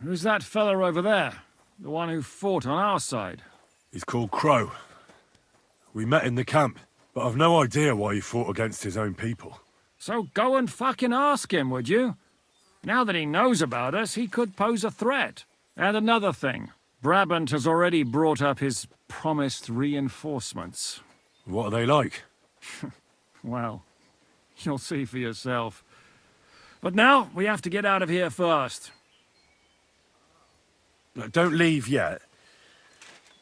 who's that fella over there? The one who fought on our side? He's called Crow. We met in the camp, but I've no idea why he fought against his own people. So go and fucking ask him, would you? Now that he knows about us, he could pose a threat. And another thing, Brabant has already brought up his promised reinforcements. What are they like? Well, you'll see for yourself. But now, we have to get out of here first. Don't leave yet.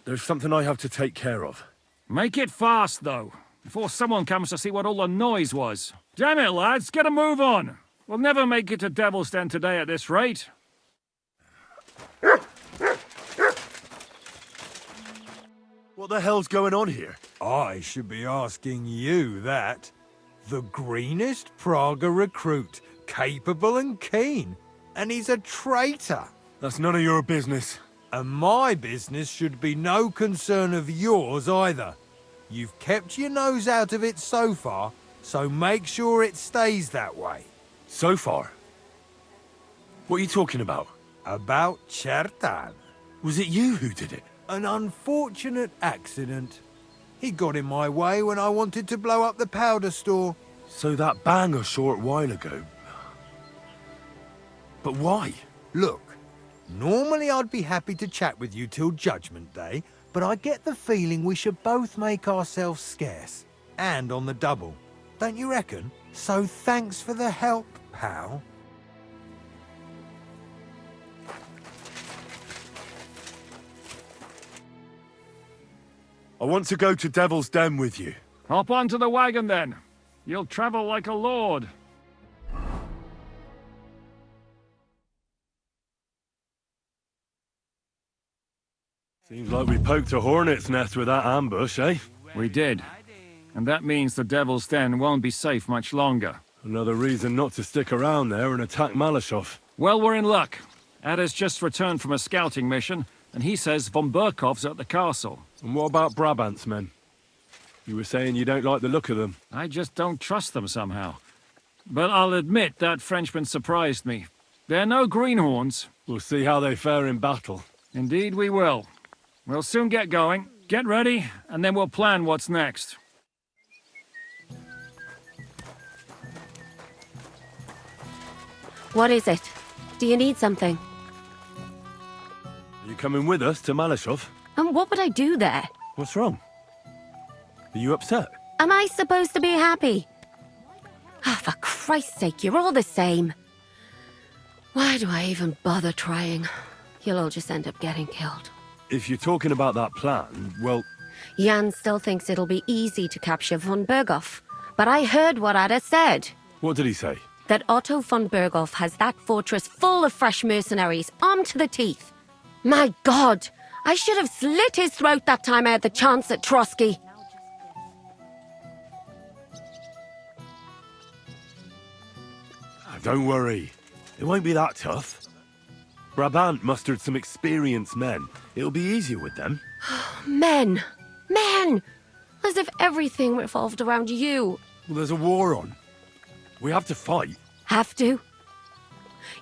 There's something I have to take care of. Make it fast, though, before someone comes to see what all the noise was. Damn it, lads, get a move on! We'll never make it to Devil's Den today at this rate. What the hell's going on here? I should be asking you that. The greenest Praga recruit, capable and keen. And he's a traitor. That's none of your business. And my business should be no concern of yours either. You've kept your nose out of it so far, so make sure it stays that way. So far? What are you talking about? About Chertan. Was it you who did it? An unfortunate accident. He got in my way when I wanted to blow up the powder store. So that bang a short while ago. But why? Look, normally I'd be happy to chat with you till Judgment Day, but I get the feeling we should both make ourselves scarce. And on the double. Don't you reckon? So thanks for the help, pal. I want to go to Devil's Den with you. Hop onto the wagon, then. You'll travel like a lord. Seems like we poked a hornet's nest with that ambush, eh? We did. And that means the Devil's Den won't be safe much longer. Another reason not to stick around there and attack Malashov. Well, we're in luck. Ada's just returned from a scouting mission, and he says von Burkov's at the castle. And what about Brabant's men? You were saying you don't like the look of them. I just don't trust them somehow. But I'll admit that Frenchman surprised me. They're no greenhorns. We'll see how they fare in battle. Indeed we will. We'll soon get going. Get ready, and then we'll plan what's next. What is it? Do you need something? Are you coming with us to Malashov? And what would I do there? What's wrong? Are you upset? Am I supposed to be happy? Oh, for Christ's sake, you're all the same. Why do I even bother trying? You'll all just end up getting killed. If you're talking about that plan, well... Jan still thinks it'll be easy to capture von Berghoff. But I heard what Ada said. What did he say? That Otto von Berghoff has that fortress full of fresh mercenaries, armed to the teeth. My God! I should have slit his throat that time I had the chance at Trotsky. Don't worry. It won't be that tough. Brabant mustered some experienced men. It'll be easier with them. Men! Men! As if everything revolved around you. Well, there's a war on. We have to fight. Have to?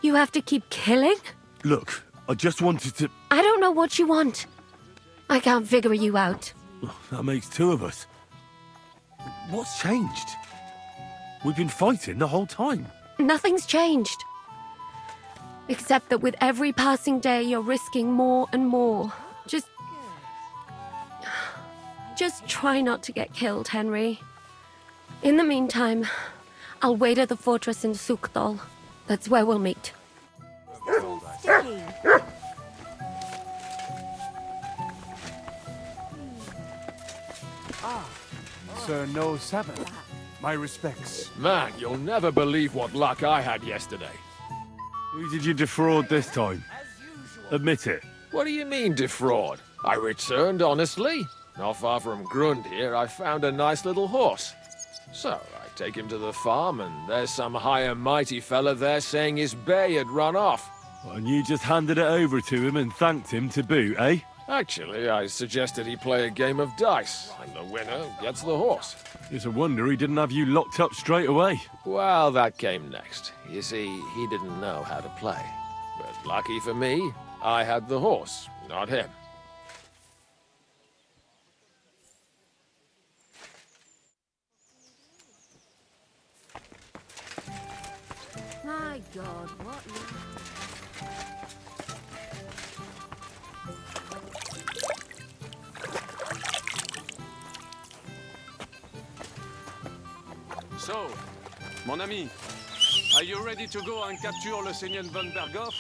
You have to keep killing? Look, I just wanted to... I don't know what you want. I can't figure you out. That makes two of us. What's changed? We've been fighting the whole time. Nothing's changed. Except that with every passing day, you're risking more and more. Just try not to get killed, Henry. In the meantime, I'll wait at the fortress in Sukdal. That's where we'll meet. Sir No Sabbath. My respects. Man, you'll never believe what luck I had yesterday. Who did you defraud this time? Admit it. What do you mean, defraud? I returned honestly. Not far from Grund here, I found a nice little horse. So, I take him to the farm, and there's some high and mighty fella there saying his bay had run off. And you just handed it over to him and thanked him to boot, eh? Actually, I suggested he play a game of dice, and the winner gets the horse. It's a wonder he didn't have you locked up straight away. Well, that came next. You see, he didn't know how to play. But lucky for me, I had the horse, not him. My God, what? So, mon ami, are you ready to go and capture le Seigneur von Berghoff?